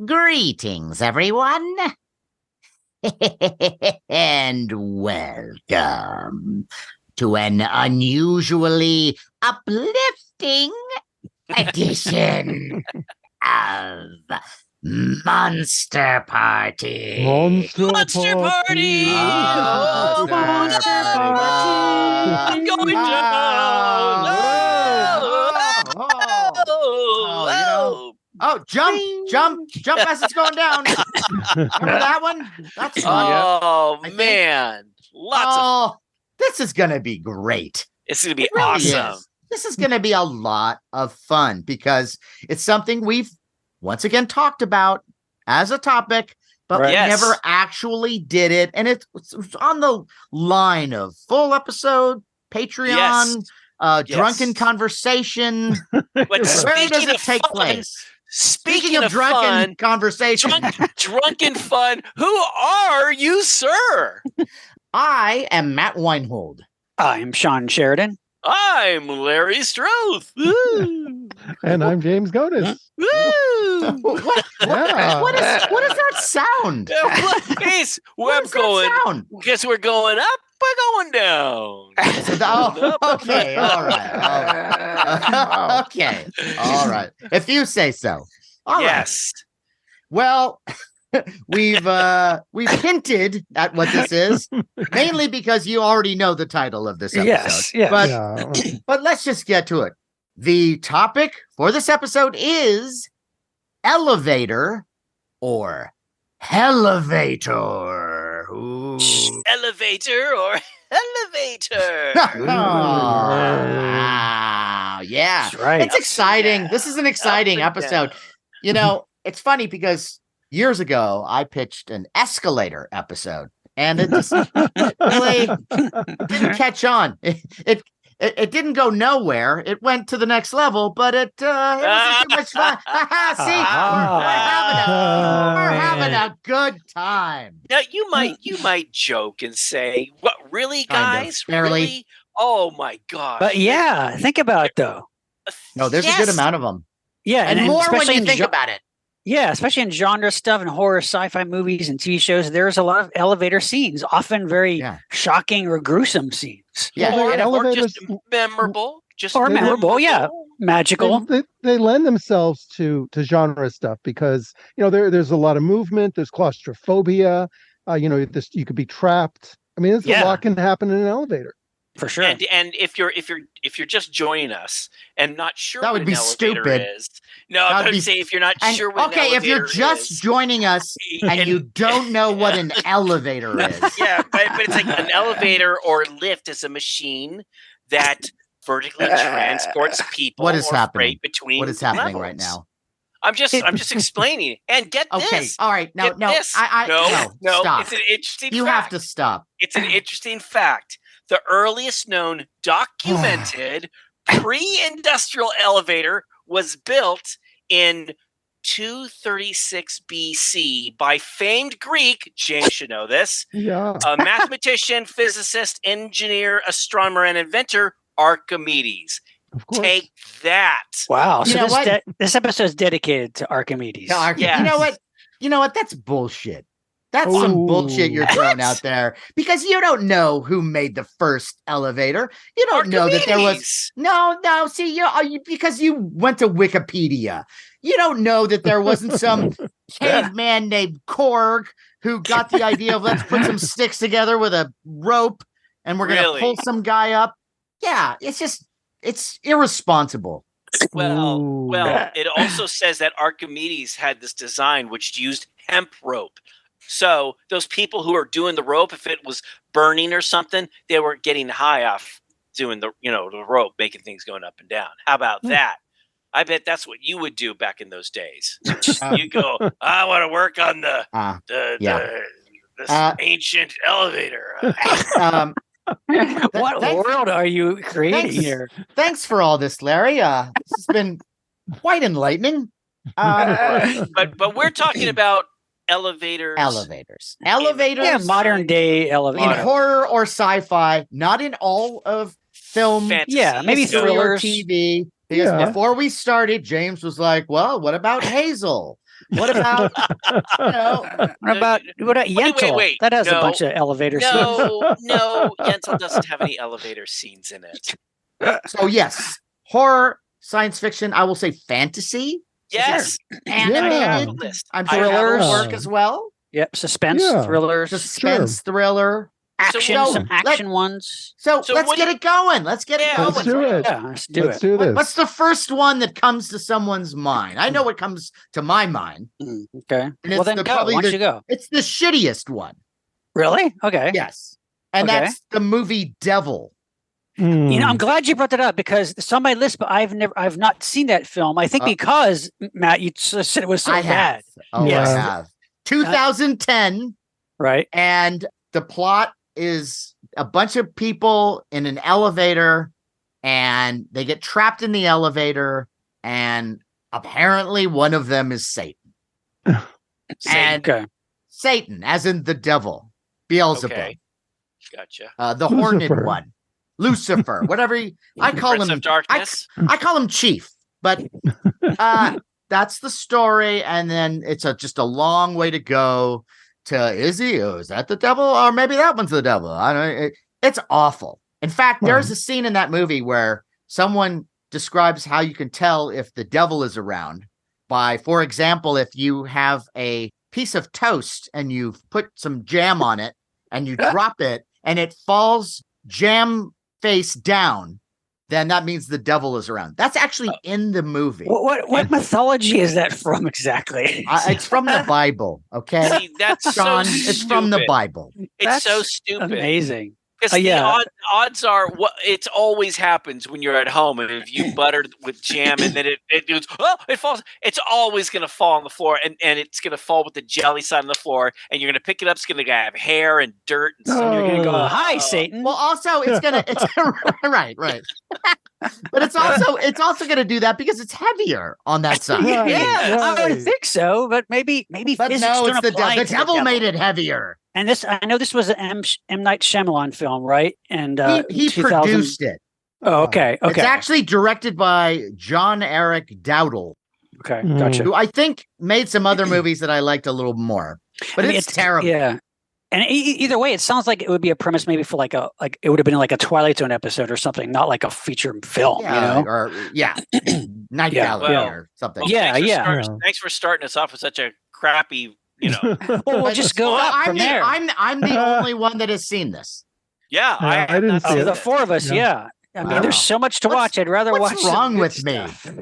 Greetings, everyone, and welcome to an unusually uplifting edition of Monster Party. Monster Party! Oh, Monster Party! Going down! Jump as it's going down. Remember that one? That's fun. Oh, man. This is going to be great. It's going to be really awesome. This is going to be a lot of fun because it's something we've once again talked about as a topic, but we never actually did it. And it's on the line of full episode, Patreon, drunken conversation. But where does it take place? Speaking of drunken fun, conversation, drunken fun, who are you, sir? I am Matt Weinhold. I'm SHAWN Sheridan. I'm Larry Strothhe. And I'm James GONIS. What does that sound? Guess we're going up, we're going down. Okay, all right. Okay, all right. If you say so. All right. Well, we've hinted at what this is, mainly because you already know the title of this episode. Yes. But let's just get to it. The topic for this episode is elevator or hellevator. Ooh. Elevator or elevator. Yeah. That's right. It's exciting. This is an exciting episode. You know, it's funny because years ago, I pitched an escalator episode, and it just really didn't catch on. It didn't go nowhere. It went to the next level, but it wasn't too much fun. See, we're having a good time. Now you might joke and say, "What really, guys? Barely. Really? Oh my gosh!" But yeah, think about it though. No, there's a good amount of them. Yeah, and more when you think about it. Yeah, especially in genre stuff and horror, sci-fi movies and TV shows, there's a lot of elevator scenes, often very shocking or gruesome scenes. Yeah, or just memorable. Magical. They lend themselves to genre stuff because there's a lot of movement. There's claustrophobia. You could be trapped. I mean, a lot can happen in an elevator. For sure. And if you're just joining us and not sure that would be stupid. No, I'm going to say if you're not sure what an elevator if you're just joining us and you don't know what an elevator is. Yeah, but it's like an elevator or lift is a machine that vertically transports people between What is happening levels. Right now? I'm just explaining. And get this. Okay, all right. No, no, stop. It's an interesting You fact. have to stop. It's an interesting fact. The earliest known documented pre-industrial elevator was built in 236 BC by famed Greek, James should know this, a mathematician, physicist, engineer, astronomer, and inventor, Archimedes. Of course. Take that. Wow. So this episode is dedicated to Archimedes. Yes. You know what? That's bullshit. That's some bullshit you're throwing out there because you don't know who made the first elevator. You don't know that there was no. See, because you went to Wikipedia. You don't know that there wasn't some caveman named Korg who got the idea of let's put some sticks together with a rope and we're going to pull some guy up. Yeah, it's irresponsible. Well, it also says that Archimedes had this design which used hemp rope. So those people who are doing the rope, if it was burning or something, they were getting high off doing the rope, making things going up and down. How about that? I bet that's what you would do back in those days. You go, I want to work on this ancient elevator. What world are you creating here? Thanks for all this, Larry. This has been quite enlightening. But we're talking about elevators. Yeah, modern day elevators. In horror or sci-fi, not in all of film. Fantasy. Yeah, maybe thrillers. TV. Because before we started, James was like, well, what about Hazel? What about what about Yentl? Wait. That has a bunch of elevator scenes. No, Yentl doesn't have any elevator scenes in it. So yes, horror, science fiction. I will say fantasy. Yes, animated. I'm sure that will work as well. Yep, suspense thrillers, thriller, action, some action ones. So let's get it going. Let's get it going. Let's do it. Yeah, let's do this. What's the first one that comes to someone's mind? I know what comes to my mind. Okay. And Well, then go. Why don't you go? It's the shittiest one. Really? Okay. Yes. And that's the movie Devil. You know, I'm glad you brought that up because it's on my list, but I've not seen that film. I think because Matt, you said it was so bad. Oh, yes. I have. 2010. Right. And the plot is a bunch of people in an elevator and they get trapped in the elevator and apparently one of them is Satan. Satan, as in the devil. Beelzebub. Okay. Gotcha. The horned one. Lucifer, whatever I call him. Of Darkness. I call him Chief, but that's the story. And then it's just a long way to go to is that the devil? Or maybe that one's the devil. I don't know. It's awful. In fact, there's a scene in that movie where someone describes how you can tell if the devil is around by, for example, if you have a piece of toast and you've put some jam on it and you drop it and it falls jam face down, then that means the devil is around. That's actually in the movie. What mythology is that from exactly? It's from the Bible. Okay, See, that's Sean. so It's from the Bible. It's so stupid. Amazing. Because the odds are, it always happens when you're at home, and if you butter with jam and then it falls, it's always going to fall on the floor, and it's going to fall with the jelly side on the floor, and you're going to pick it up. It's going to have hair and dirt, and stuff. You're going to go, "Hi, Satan." Well, also it's right. But it's also going to do that because it's heavier on that side. I would think so, but maybe but physics no, it's don't apply the to devil made it heavier. And I know this was an M. Night Shyamalan film, right? And he produced it. Oh, okay. It's actually directed by John Eric Dowdle. Okay, gotcha. Who I think made some other movies that I liked a little more, but it's terrible. Yeah. And either way, it sounds like it would be a premise maybe for it would have been like a Twilight Zone episode or something, not like a feature film, or Night Valley or something. Thanks for starting us off with such a crappy. Well, we'll just go up from there. I'm the only one that has seen this. Yeah, I didn't see it. The four of us, yeah. I mean, there's so much to watch. I'd rather watch. What's wrong with me?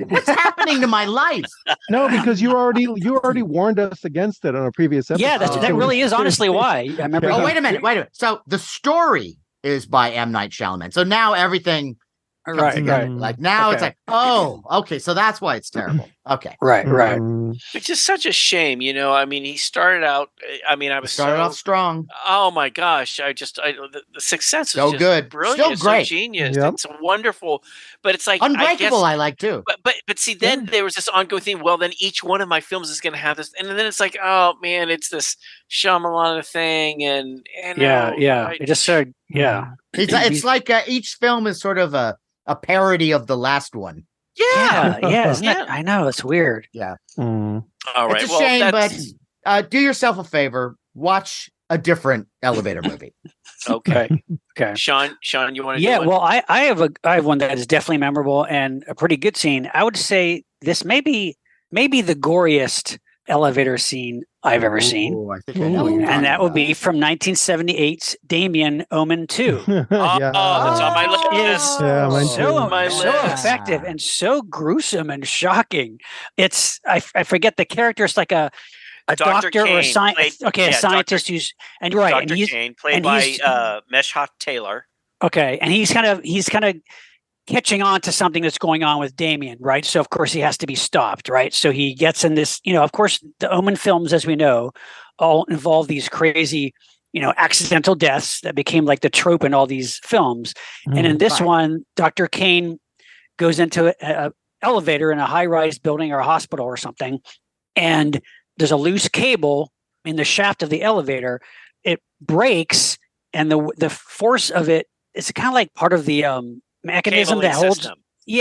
What's happening to my life? No, because you already warned us against it on a previous episode. Yeah, that really is honestly why. I remember. Oh, wait a minute. So the story is by M. Night Shyamalan. So now everything. Right. Like now it's like, oh, okay. So that's why it's terrible. Okay. Right. Which is such a shame, I mean, he started out. I mean, I was started off strong. Oh my gosh! The success is so just good, brilliant, still great, so genius. Yep. It's wonderful, but it's like Unbreakable. I like too. But see, then there was this ongoing theme. Well, then each one of my films is going to have this, and then it's like, oh man, it's this Shyamalan thing, and it just started. Yeah, it's like each film is sort of a parody of the last one. Yeah. Isn't it? I know, it's weird. Yeah. All right. It's a shame, but do yourself a favor. Watch a different elevator movie. Okay. Sean, you want to? Yeah. Well, I have one that is definitely memorable and a pretty good scene. I would say this may be the goriest elevator scene I've ever seen. I think I know what you're and that would be from 1978's Damien, Omen II. That's on my list. So effective and so gruesome and shocking. It's I forget the character. It's like a doctor or a scientist. A scientist who's Dr. Kane, played by Meshat Taylor. Okay, and he's kind of catching on to something that's going on with Damien, right? So of course he has to be stopped, right? So he gets in this, of course the Omen films, as we know, all involve these crazy, accidental deaths that became like the trope in all these films. And in this one, Dr. Kane goes into an elevator in a high-rise building or a hospital or something, and there's a loose cable in the shaft of the elevator. It breaks, and the force of it is kind of like part of the mechanism that holds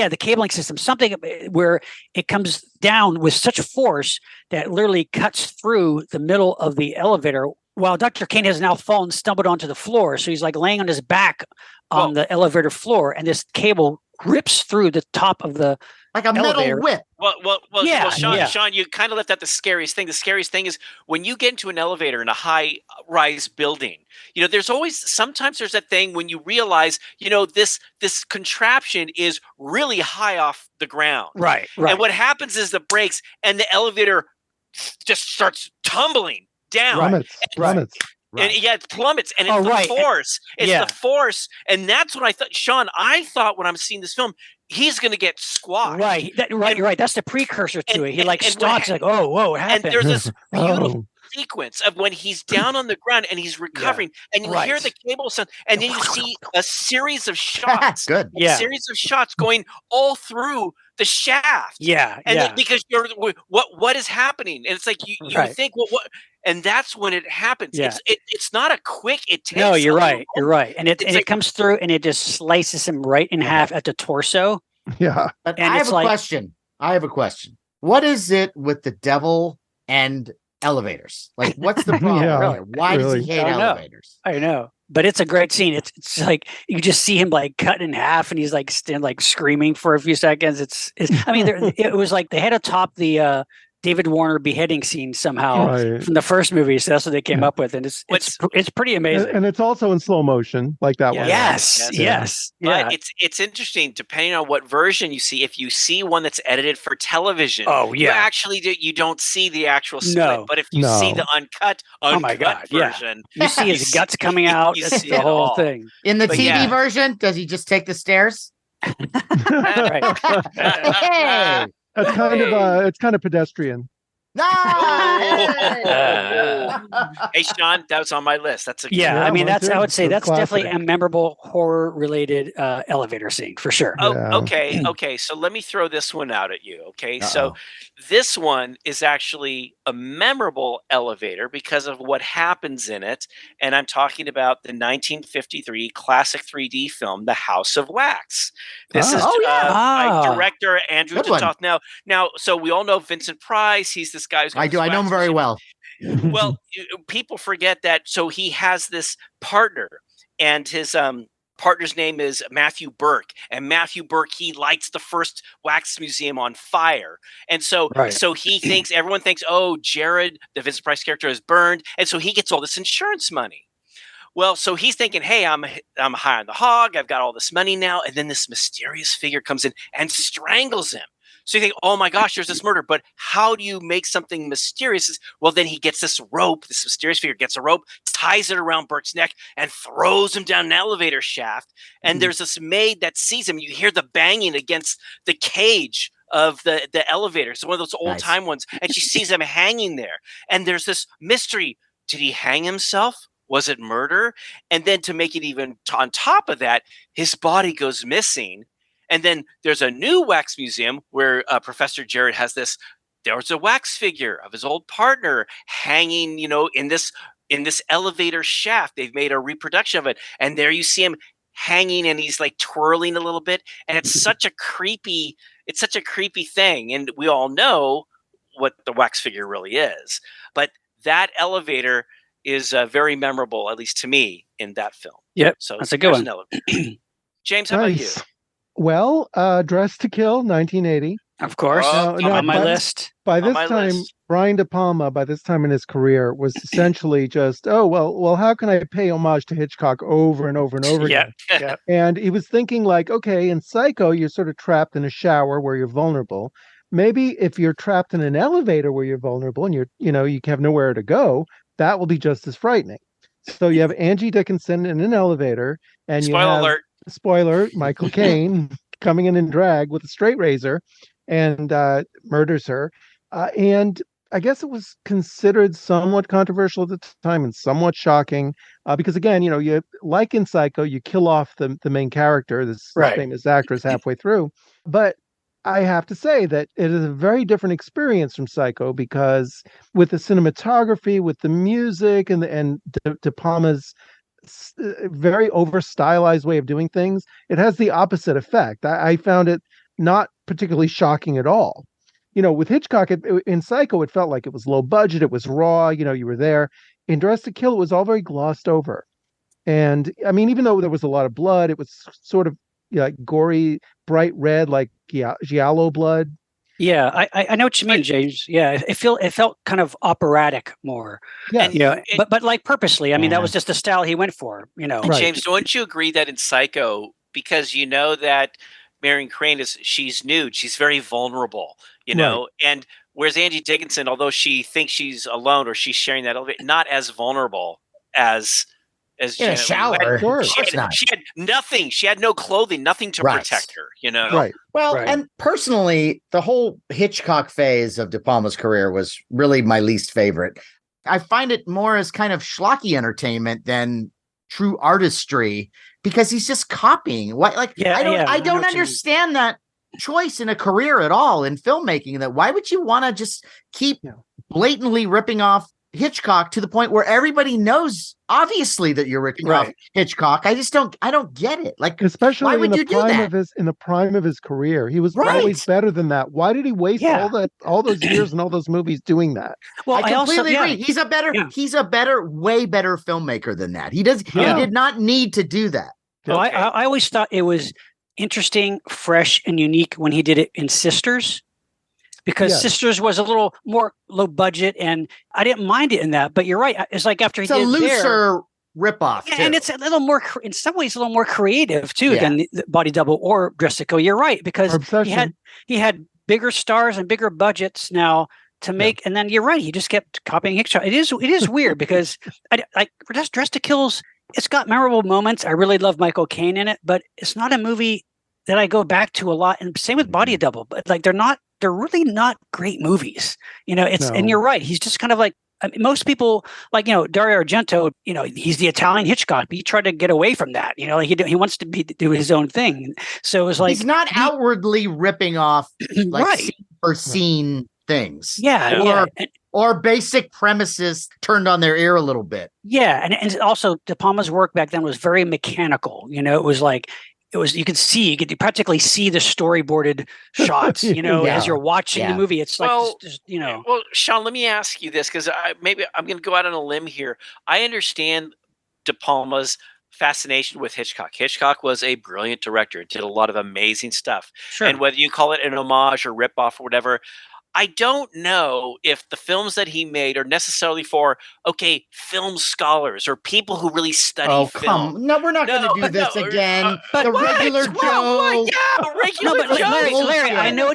the cabling system, something where it comes down with such force that literally cuts through the middle of the elevator, while Dr. Kane has now fallen, stumbled onto the floor. So he's like laying on his back on the elevator floor, and this cable rips through the top of the like a elevator. metal whip. Well, Sean, you kind of left out the scariest thing. The scariest thing is when you get into an elevator in a high-rise building. Sometimes there's that thing when you realize, this contraption is really high off the ground. Right. And what happens is the brakes and the elevator just starts tumbling down. Plummets. And it plummets, and it's the force. It's the force, and that's what I thought. Sean, I thought when I'm seeing this film, he's going to get squashed. Right. That's the precursor to it. He stops, like, oh, whoa, what happened? And there's this beautiful sequence of when he's down on the ground and he's recovering, and you hear the cable sound, and then you see a series of shots. Good. A series of shots going all through the shaft. Then because you're what is happening, and it's like you think, well, what? And that's when it happens. Yeah. It's not a quick. It takes. No, you're right. You're right. And it comes through and it just slices him right in half at the torso. Yeah. But I have a question. What is it with the devil and elevators? Like, what's the problem? Why does he hate elevators? I know. But it's a great scene. It's like you just see him like cut in half, and he's like screaming for a few seconds. It was like they had to top the David Warner beheading scene somehow from the first movie, so that's what they came up with, and it's pretty amazing. And it's also in slow motion, like that one. Yes. But it's interesting depending on what version you see. If you see one that's edited for television, you actually you don't see the actual split. But if you see the uncut version, you see his guts coming out. You it's see the it whole all. thing. In the TV version, does he just take the stairs? Hey! It's kind of pedestrian. No! Hey, Sean, that was on my list. That's a I would say that's classic. definitely a memorable horror-related elevator scene for sure. Okay. So let me throw this one out at you. Okay, so this one is actually a memorable elevator because of what happens in it, and I'm talking about the 1953 classic 3D film, The House of Wax. This is by director Andrew Tatoff. Now, so we all know Vincent Price. He's this guy who's I do. I know him very well. Well, people forget that. So he has this partner, and his partner's name is Matthew Burke. And Matthew Burke, he lights the first wax museum on fire. And so everyone thinks, oh, Jared, the Vincent Price character, is burned. And so he gets all this insurance money. Well, so he's thinking, hey, I'm high on the hog. I've got all this money now. And then this mysterious figure comes in and strangles him. So you think, oh my gosh, there's this murder. But how do you make something mysterious? Well, then he gets this rope. This mysterious figure gets a rope, ties it around Burke's neck, and throws him down an elevator shaft. And there's this maid that sees him. You hear the banging against the cage of the elevator. It's one of those old time ones. And she sees him hanging there. And there's this mystery. Did he hang himself? Was it murder? And then to make it even on top of that, his body goes missing. And then there's a new wax museum where Professor Jared has this. There's a wax figure of his old partner hanging, in this elevator shaft. They've made a reproduction of it, and there you see him hanging, and he's like twirling a little bit, and it's such a creepy thing. And we all know what the wax figure really is, but that elevator is very memorable, at least to me, in that film. Yep, so that's a good one. James, how about you? Well, Dress to Kill, 1980. Of course, on my list. By this time, Brian De Palma, by this time in his career, was essentially just, how can I pay homage to Hitchcock over and over and over again? Yeah. And he was thinking like, okay, in Psycho, you're sort of trapped in a shower where you're vulnerable. Maybe if you're trapped in an elevator where you're vulnerable and you have nowhere to go, that will be just as frightening. So you have Angie Dickinson in an elevator, and spoiler, Michael Caine coming in drag with a straight razor and murders her. And I guess it was considered somewhat controversial at the time and somewhat shocking because, again, you like in Psycho, you kill off the main character, this famous actress halfway through. But I have to say that it is a very different experience from Psycho because with the cinematography, with the music and De Palma's very over stylized way of doing things, it has the opposite effect. I found it not particularly shocking at all. With Hitchcock, in Psycho, it felt like it was low budget, it was raw, you were there. In Dressed to Kill, it was all very glossed over. And I mean, even though there was a lot of blood, it was sort of like gory, bright red, like giallo blood. Yeah, I know what you mean, James. Yeah, it felt kind of operatic more. Yeah, but like purposely. I mean, that was just the style he went for. And James, don't you agree that in Psycho, because that Marion Crane she's nude, she's very vulnerable, and whereas Angie Dickinson, although she thinks she's alone or she's sharing that elevator, not as vulnerable as in a shower. She had nothing. She had no clothing, nothing to protect her, Right. Well, and personally, the whole Hitchcock phase of De Palma's career was really my least favorite. I find it more as kind of schlocky entertainment than true artistry because he's just copying. I don't understand that choice in a career at all in filmmaking. That why would you want to just keep blatantly ripping off Hitchcock to the point where everybody knows obviously that you're ripping off Hitchcock? I don't get it. Like, especially why would you do that? In the prime of his career, he was always better than that. Why did he waste all those years and all those movies doing that? Well, I completely agree. He's a way better filmmaker than that. He did not need to do that. Well, I always thought it was interesting, fresh, and unique when he did it in Sisters. Because Sisters was a little more low budget, and I didn't mind it in that. But you're right; it's like after it's a looser ripoff, and it's a little more, in some ways, a little more creative too than the Body Double or Dressed to Kill. You're right, because he had bigger stars and bigger budgets now to make, and then you're right; he just kept copying Hitchcock. It is weird because Dressed to Kill's. It's got memorable moments. I really love Michael Caine in it, but it's not a movie that I go back to a lot. And same with Body Double, but they're really not great movies. And you're right. He's just kind of like, most people Dario Argento, he's the Italian Hitchcock, but he tried to get away from that. He wants to do his own thing. So it was like, he's not outwardly ripping off scene for scene things. Yeah. Or basic premises turned on their ear a little bit. Yeah. And also De Palma's work back then was very mechanical. It was like, you could practically see the storyboarded shots, as you're watching the movie. It's like, Well, Sean, let me ask you this, because maybe I'm going to go out on a limb here. I understand De Palma's fascination with Hitchcock. Hitchcock was a brilliant director, did a lot of amazing stuff. Sure. And whether you call it an homage or ripoff or whatever, I don't know if the films that he made are necessarily for, film scholars or people who really study film. No, we're not going to do this again. But regular Joe. Regular Joe. Larry, I know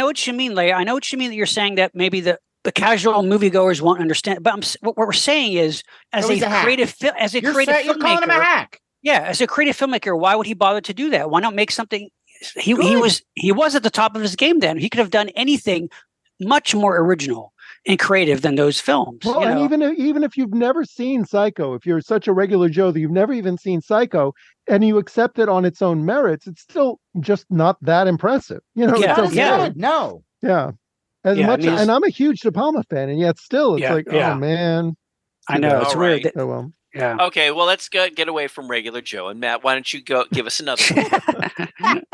what you mean, Larry. I know what you mean that you're saying that maybe the casual moviegoers won't understand. But what we're saying is, as a creative filmmaker, you're calling him a hack. Yeah, as a creative filmmaker, why would he bother to do that? Why not make something? He was at the top of his game then. He could have done anything much more original and creative than those films. Well, and even if you've never seen Psycho, if you're such a regular Joe that you've never even seen Psycho, and you accept it on its own merits, it's still just not that impressive. No. Yeah. And I'm a huge De Palma fan, and yet still it's oh man. I know it's weird. Oh well. Yeah. Okay, well, let's get away from regular Joe. And Matt, why don't you go give us another one?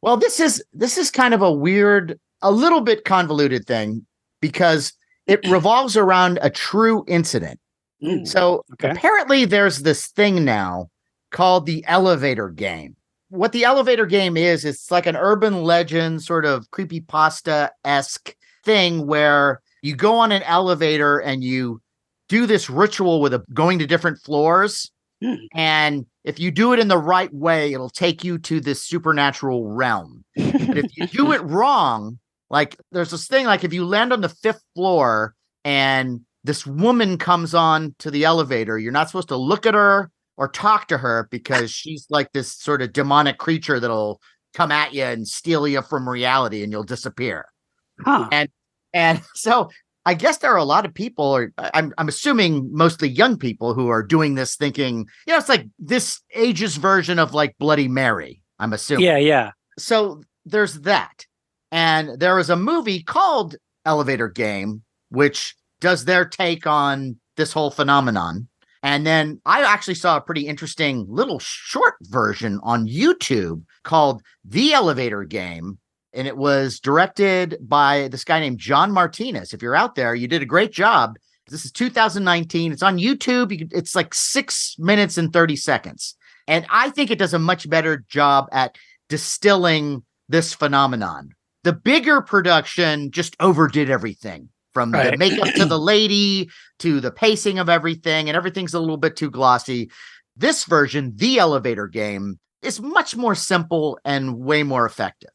Well, this is kind of a weird, a little bit convoluted thing because it revolves around a true incident. So apparently there's this thing now called the elevator game. What the elevator game is, it's like an urban legend, sort of creepypasta-esque thing where you go on an elevator and you do this ritual with going to different floors. And if you do it in the right way, it'll take you to this supernatural realm. But if you do it wrong, like there's this thing, like if you land on the 5th floor and this woman comes on to the elevator, you're not supposed to look at her or talk to her because she's like this sort of demonic creature that'll come at you and steal you from reality and you'll disappear. And so I guess there are a lot of people, or I'm assuming mostly young people, who are doing this thinking, it's like this age's version of like Bloody Mary, I'm assuming. Yeah. So there's that. And there is a movie called Elevator Game, which does their take on this whole phenomenon. And then I actually saw a pretty interesting little short version on YouTube called The Elevator Game. And it was directed by this guy named John Martinez. If you're out there, you did a great job. This is 2019. It's on YouTube. It's like 6 minutes and 30 seconds. And I think it does a much better job at distilling this phenomenon. The bigger production just overdid everything, from the makeup to the lady to the pacing of everything, and everything's a little bit too glossy. This version, The Elevator Game, is much more simple and way more effective.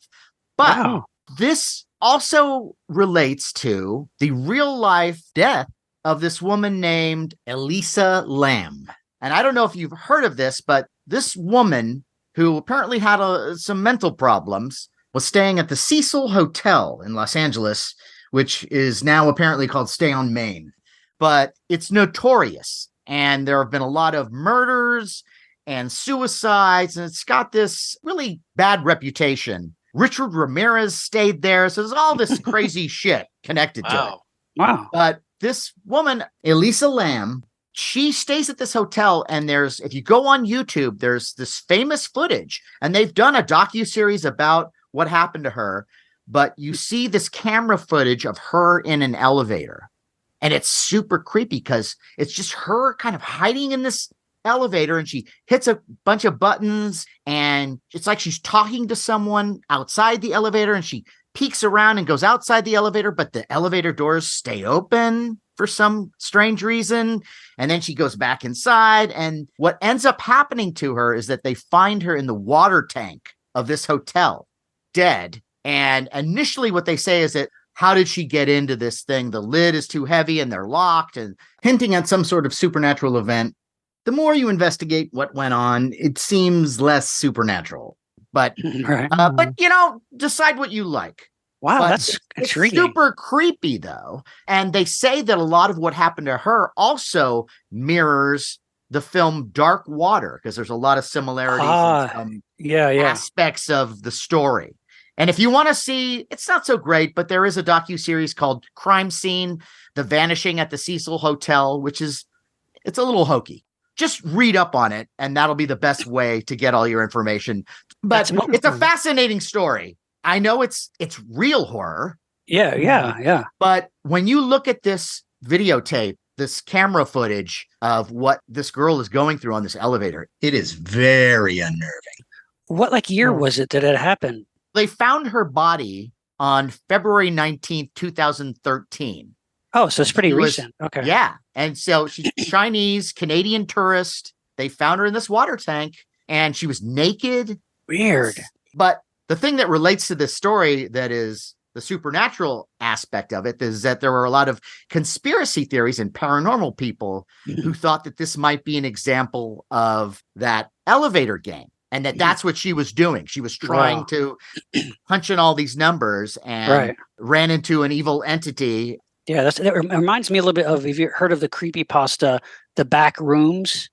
But this also relates to the real life death of this woman named Elisa Lam. And I don't know if you've heard of this, but this woman, who apparently had some mental problems, was staying at the Cecil Hotel in Los Angeles, which is now apparently called Stay on Main. But it's notorious, and there have been a lot of murders and suicides, and it's got this really bad reputation. Richard Ramirez stayed there, so there's all this crazy shit connected to it. Wow. But this woman, Elisa Lam, she stays at this hotel, and if you go on YouTube, there's this famous footage, and they've done a docuseries about what happened to her, but you see this camera footage of her in an elevator, and it's super creepy because it's just her kind of hiding in this elevator, and she hits a bunch of buttons, and it's like she's talking to someone outside the elevator, and she peeks around and goes outside the elevator, but the elevator doors stay open for some strange reason. And then she goes back inside. And what ends up happening to her is that they find her in the water tank of this hotel, dead. And initially what they say is that, how did she get into this thing? The lid is too heavy and they're locked, and hinting at some sort of supernatural event. The more you investigate what went on, it seems less supernatural. But, decide what you like. Wow, But that's intriguing. It's super creepy, though. And they say that a lot of what happened to her also mirrors the film Dark Water, because there's a lot of similarities and aspects of the story. And if you want to see, it's not so great, but there is a docuseries called Crime Scene, The Vanishing at the Cecil Hotel, which it's a little hokey. Just read up on it, and that'll be the best way to get all your information. But it's a fascinating story. I know it's real horror. Yeah. But when you look at this videotape, this camera footage of what this girl is going through on this elevator, it is very unnerving. What year was it that it happened? They found her body on February 19th, 2013. Oh, so it's pretty recent. Okay. Yeah. And so she's Chinese, Canadian tourist. They found her in this water tank, and she was naked. Weird. But the thing that relates to this story, that is the supernatural aspect of it, is that there were a lot of conspiracy theories and paranormal people who thought that this might be an example of that elevator game, and that's what she was doing. She was trying to punch in all these numbers and ran into an evil entity. Yeah, that reminds me a little bit of, have you heard of the creepypasta, The Back Rooms?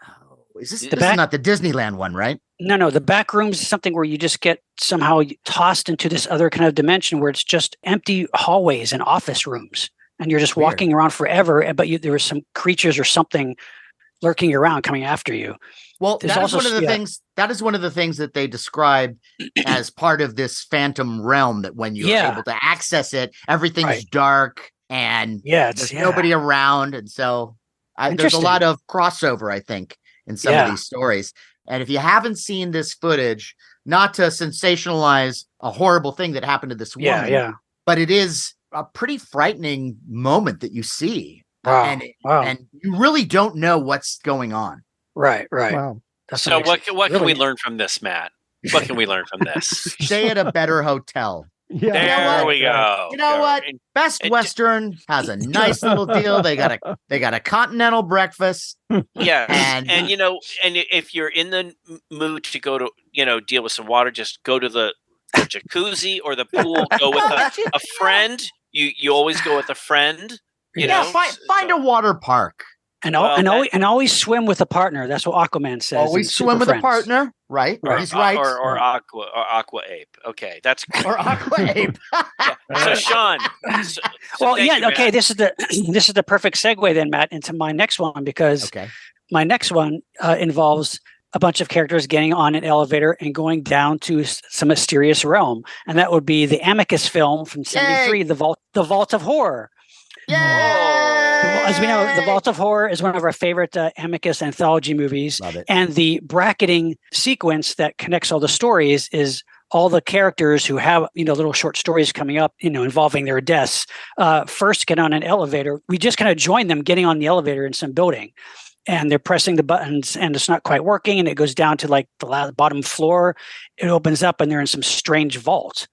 Oh, this is not the Disneyland one, right? No, the back rooms is something where you just get somehow tossed into this other kind of dimension where it's just empty hallways and office rooms, and you're just walking around forever, but there are some creatures or something lurking around coming after you. Well, that is one of the things. That is one of the things that they describe as part of this phantom realm. That when you're able to access it, everything's dark and there's nobody around, and so there's a lot of crossover, I think, in some of these stories. And if you haven't seen this footage, not to sensationalize a horrible thing that happened to this woman, but it is a pretty frightening moment that you see. Wow. And you really don't know what's going on. Right. Wow. So what can we learn from this, Matt? What can we learn from this? Stay at a better hotel. Yeah. There we go. You know what? Best Western has a nice little deal. They got a continental breakfast. Yeah, and if you're in the mood to go to deal with some water, just go to the jacuzzi or the pool. Go with a friend. You always go with a friend. Find a water park. And always swim with a partner. That's what Aquaman says. Always swim with a partner, right? He's right. Or Aqua Ape. Okay, that's or Aqua Ape. So Sean, Well, thank yeah, you, okay. Matt. This is the perfect segue then, Matt, into my next one, because Okay. my next one involves a bunch of characters getting on an elevator and going down to some mysterious realm, and that would be the Amicus film from '73, The Vault of Horror. Yay! As we know, The Vault of Horror is one of our favorite Amicus anthology movies. Love it. And the bracketing sequence that connects all the stories is all the characters who have, little short stories coming up, involving their deaths, first get on an elevator. We just kind of join them getting on the elevator in some building. And they're pressing the buttons and it's not quite working. And it goes down to like the bottom floor. It opens up and they're in some strange vault.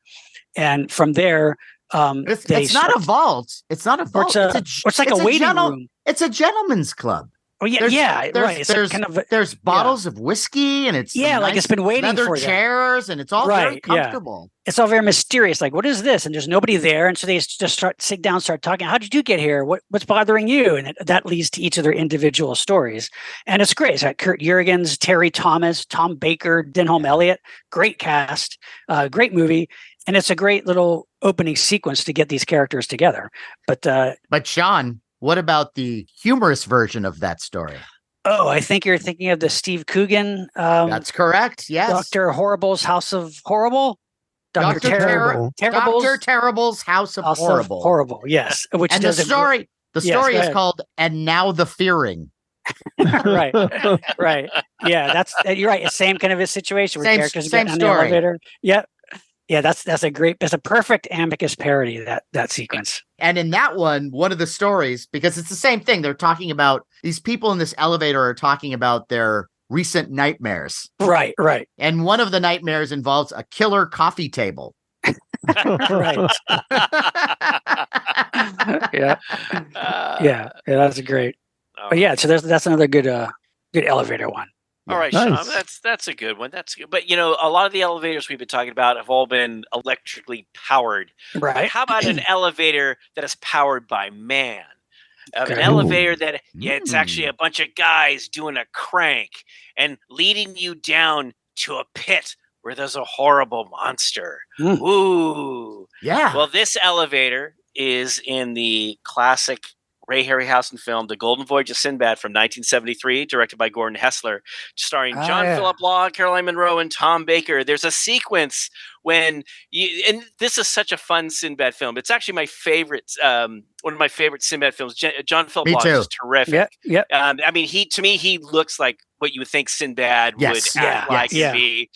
And from there, it's not a vault. It's not a vault. It's like a waiting room. It's a gentleman's club. Oh yeah, right. It's there's bottles of whiskey and it's like it's been waiting leather for chairs and it's all very comfortable. Yeah. It's all very mysterious. Like, what is this? And there's nobody there, and so they just sit down, start talking. How did you get here? What's bothering you? And that leads to each of their individual stories, and it's great. It's got Kurt Jurgens, Terry Thomas, Tom Baker, Denholm Elliott. Great cast, great movie, and it's a great little opening sequence to get these characters together. But Sean, what about the humorous version of that story? Oh, I think you're thinking of the Steve Coogan. That's correct. Yes. Dr. Horrible's House of Horrible. Dr. Terrible's House of Horrible. Horrible, yes. Which and the story is called "And Now the Fearing." right. Yeah, you're right. It's same kind of a situation where characters get on the elevator. Yep. Yeah, that's a perfect Amicus parody, that sequence. And in that one of the stories, because it's the same thing, they're talking about these people in this elevator are talking about their recent nightmares. Right. And one of the nightmares involves a killer coffee table. Right. Yeah. Yeah, that's great. But yeah, so that's another good elevator one. All right, nice. Sean, that's a good one. That's good. But a lot of the elevators we've been talking about have all been electrically powered. Right. How about an elevator that is powered by man? An elevator that it's actually a bunch of guys doing a crank and leading you down to a pit where there's a horrible monster. Ooh. Yeah. Well, this elevator is in the classic Ray Harryhausen film, The Golden Voyage of Sinbad from 1973, directed by Gordon Hessler, starring John Philip Law, Caroline Munro, and Tom Baker. There's a sequence when and this is such a fun Sinbad film. It's actually my favorite, one of my favorite Sinbad films. John Philip Law is terrific. Yeah. I mean, to me, he looks like what you would think Sinbad would act like and be.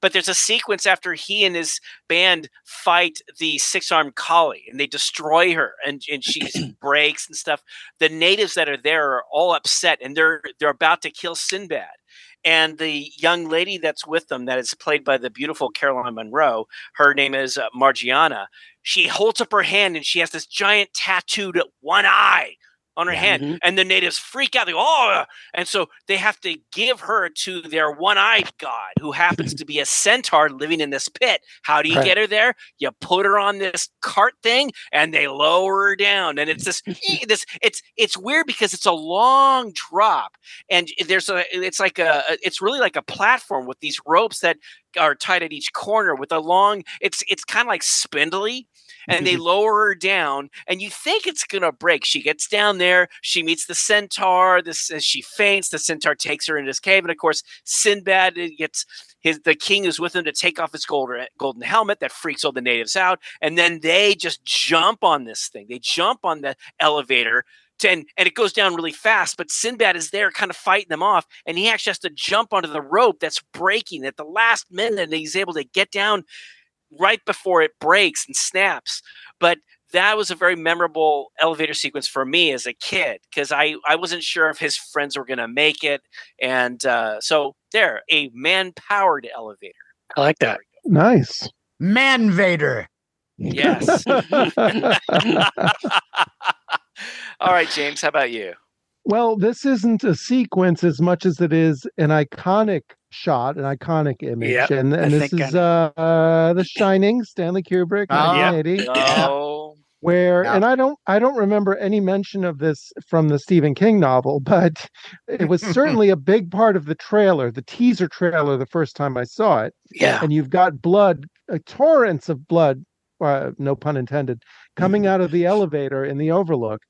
But there's a sequence after he and his band fight the six-armed collie and they destroy her and she breaks and stuff. The natives that are there are all upset and they're about to kill Sinbad. And the young lady that's with them, that is played by the beautiful Caroline Munro, her name is Margiana. She holds up her hand and she has this giant tattooed one eye on her hand, and the natives freak out. They go, oh, and so they have to give her to their one-eyed god, who happens to be a centaur living in this pit. How do you get her there? You put her on this cart thing, and they lower her down. And it's it's weird because it's a long drop, and it's really like a platform with these ropes that are tied at each corner with a long. It's kind of like spindly. And they lower her down, and you think it's gonna break. She gets down there, she meets the centaur. She faints. The centaur takes her into his cave, and of course, Sinbad gets the king who's with him to take off his golden helmet. That freaks all the natives out, and then they just jump on this thing. They jump on the elevator. And it goes down really fast, but Sinbad is there kind of fighting them off, and he actually has to jump onto the rope that's breaking at the last minute, and he's able to get down right before it breaks and snaps. But that was a very memorable elevator sequence for me as a kid, because I wasn't sure if his friends were going to make it. And so there, a man-powered elevator. I like that. Nice. Man-vader. Yes. All right, James, how about you? Well, this isn't a sequence as much as it is an iconic shot, an iconic image. Yep, and this is The Shining, Stanley Kubrick, 1980. And I don't remember any mention of this from the Stephen King novel, but it was certainly a big part of the trailer, the teaser trailer, the first time I saw it. Yeah. And you've got blood, torrents of blood no pun intended, coming out of the elevator in the Overlook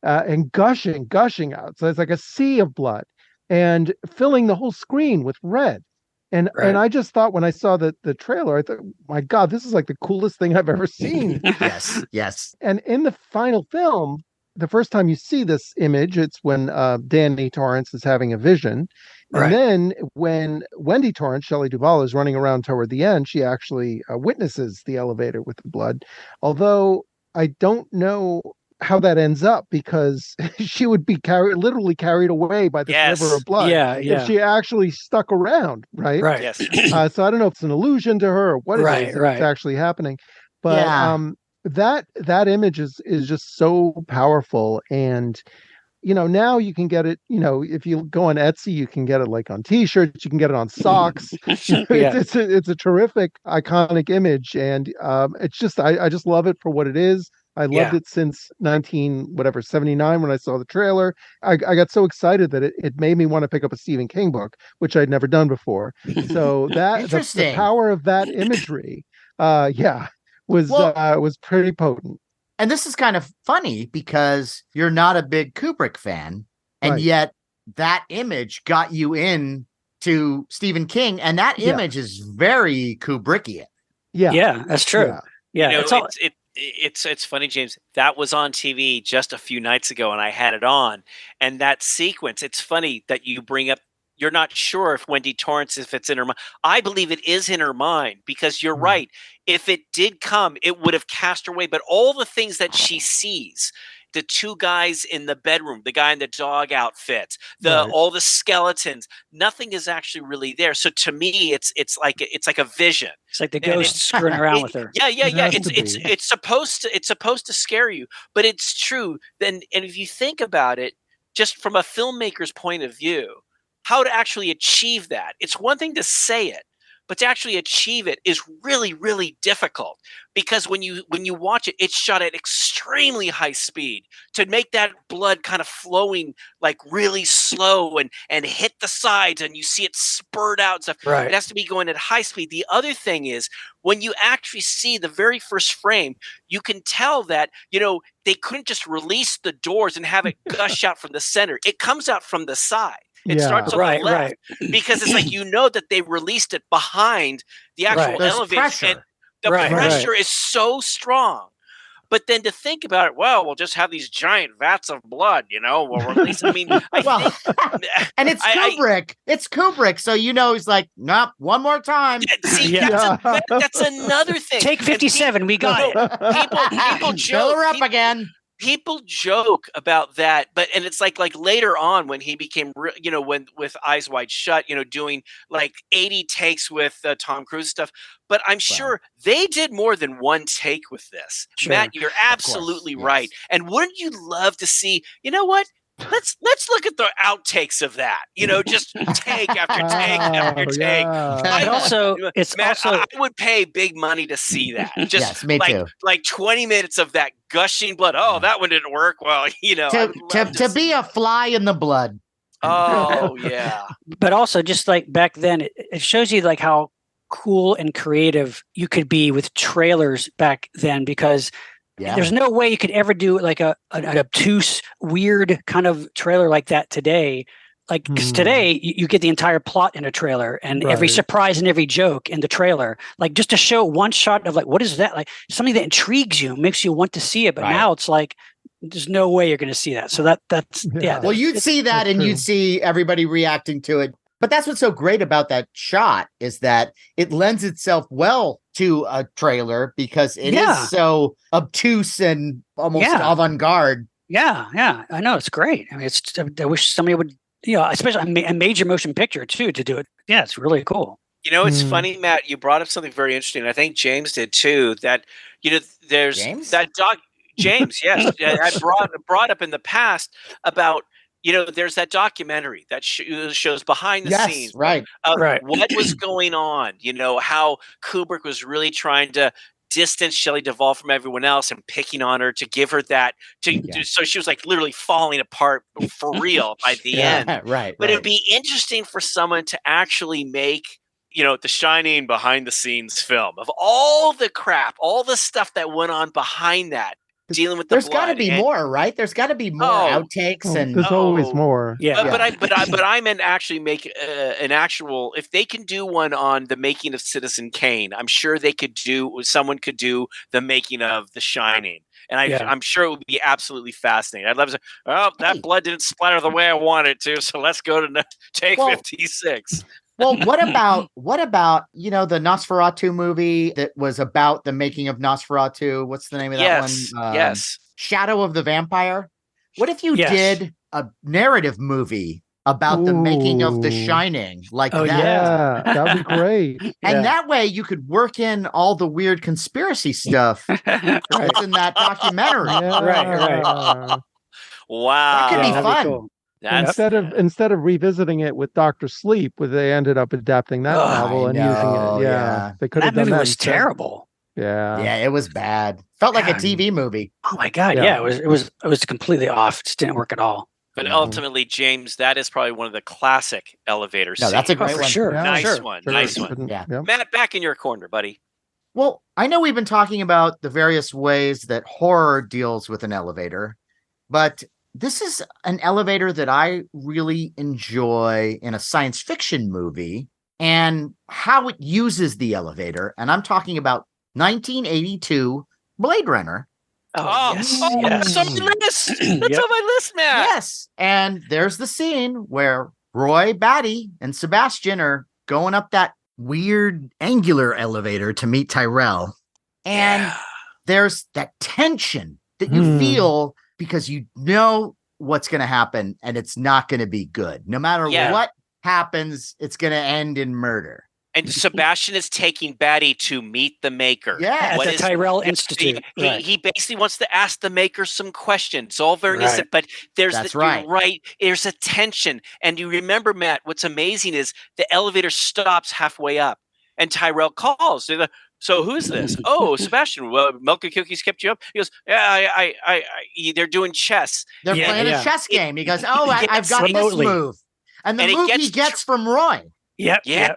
and gushing out. So it's like a sea of blood and filling the whole screen with red. And I just thought when I saw the trailer, I thought, my God, this is like the coolest thing I've ever seen. Yes. And in the final film, the first time you see this image, it's when Danny Torrance is having a vision. And then when Wendy Torrance, Shelley Duvall, is running around toward the end, she actually witnesses the elevator with the blood. Although I don't know how that ends up, because she would be literally carried away by the sliver of blood if she actually stuck around, right? Yes. So I don't know if it's an illusion to her or what it is, if it's actually happening. But that image is just so powerful. And now you can get it, if you go on Etsy, you can get it like on t-shirts, you can get it on socks. It's a terrific, iconic image. And it's just, I just love it for what it is. I loved it since 79 when I saw the trailer. I got so excited that it made me want to pick up a Stephen King book, which I'd never done before. So that the power of that imagery, was pretty potent. And this is kind of funny because you're not a big Kubrick fan, and yet that image got you in to Stephen King, and that image is very Kubrickian. Yeah, that's true. Yeah, it's funny, James. That was on TV just a few nights ago, and I had it on. And that sequence, it's funny that you bring up. You're not sure if Wendy Torrance, if it's in her mind. I believe it is in her mind, because you're right. If it did come, it would have cast her away. But all the things that she sees, the two guys in the bedroom, the guy in the dog outfit, all the skeletons, nothing is actually really there. So to me, it's like a vision. It's like the ghost screwing around with her. Yeah. It's supposed to scare you, but it's true. And if you think about it, just from a filmmaker's point of view, how to actually achieve that. It's one thing to say it, but to actually achieve it is really, really difficult, because when you watch it, it's shot at extremely high speed to make that blood kind of flowing like really slow and hit the sides, and you see it spurt out and stuff. It has to be going at high speed. The other thing is, when you actually see the very first frame, you can tell that, they couldn't just release the doors and have it gush out from the center. It comes out from the side. It starts on the left, because it's like, that they released it behind the actual elevator. Pressure. And the pressure is so strong. But then to think about it, well, we'll just have these giant vats of blood, we'll release. I mean, think, and it's Kubrick. It's Kubrick, so he's like, nope, one more time. See, that's another thing. Take 57, we got it. People joke. Fill her up again. People joke about that, and it's like later on when he became, when with Eyes Wide Shut, doing like 80 takes with Tom Cruise stuff. But I'm sure they did more than one take with this. Sure. Matt, you're absolutely right. And wouldn't you love to see? You know what? Let's look at the outtakes of that. Just take after take after take. I would pay big money to see that. Just me too. Like 20 minutes of that gushing blood. Oh, that one didn't work. Well, to be a fly in the blood. Oh yeah. But also, just like back then, it shows you like how cool and creative you could be with trailers back then, because there's no way you could ever do like an obtuse, weird kind of trailer like that today. Like, because today you get the entire plot in a trailer, and every surprise and every joke in the trailer, like just to show one shot of like, what is that? Like something that intrigues you, makes you want to see it. But now it's like, there's no way you're going to see that. So that's Well, you'd see that, and you'd see everybody reacting to it. But that's what's so great about that shot, is that it lends itself well to a trailer, because it is so obtuse and almost avant-garde. Yeah. I know, it's great. I mean, I wish somebody would, especially a major motion picture too, to do it. Yeah, it's really cool. It's funny, Matt, you brought up something very interesting. I think James did too, that, there's James? that James, yes, I brought up in the past about, there's that documentary that shows behind the scenes of what was going on, how Kubrick was really trying to distance Shelley Duvall from everyone else and picking on her to give her that, so she was like literally falling apart for real by the end. But it'd be interesting for someone to actually make The Shining behind the scenes film of all the crap, all the stuff that went on behind that, dealing with the There's blood. got to be more, right? There's got to be more outtakes and there's always more. Yeah. But I meant actually make an actual. If they can do one on the making of Citizen Kane, I'm sure someone could do the making of The Shining. And I'm sure it would be absolutely fascinating. I'd love to say, that blood didn't splatter the way I wanted it to, so let's go to take 56. Well, what about the Nosferatu movie that was about the making of Nosferatu? What's the name of that one? Yes. Shadow of the Vampire. What if you did a narrative movie about the making of The Shining like that? Yeah, that would be great. And that way you could work in all the weird conspiracy stuff that's in that documentary. Yeah. Right. Wow. That could be that'd fun. cool. Instead of revisiting it with Dr. Sleep, where they ended up adapting that novel and using it. Yeah. They could have done movie that. Was terrible. Yeah. Yeah, it was bad. Felt like a TV movie. Oh my God. Yeah, it was completely off. It just didn't work at all. But ultimately, James, that is probably one of the classic elevator scenes. No, that's a great one. Sure. Nice one. Yeah. Matt, back in your corner, buddy. Well, I know we've been talking about the various ways that horror deals with an elevator, but this is an elevator that I really enjoy in a science fiction movie and how it uses the elevator. And I'm talking about 1982 Blade Runner. Yes. That's on my list. That's on my list, Matt. Yes. And there's the scene where Roy Batty and Sebastian are going up that weird angular elevator to meet Tyrell. And there's that tension that you feel because you know what's going to happen and it's not going to be good. No matter what happens, it's going to end in murder. And Sebastian is taking Batty to meet the maker. Yeah, at the Tyrell Institute. He basically wants to ask the maker some questions. All very innocent, but there's you're right. There's a tension. And you remember, Matt, what's amazing is the elevator stops halfway up and Tyrell calls. So who's this? Oh, Sebastian. Well, Milk and Cookies kept you up. He goes, yeah, they're doing chess. They're playing a chess game. He goes, oh, I've got this move. And the move he gets from Roy. Yep. Yeah.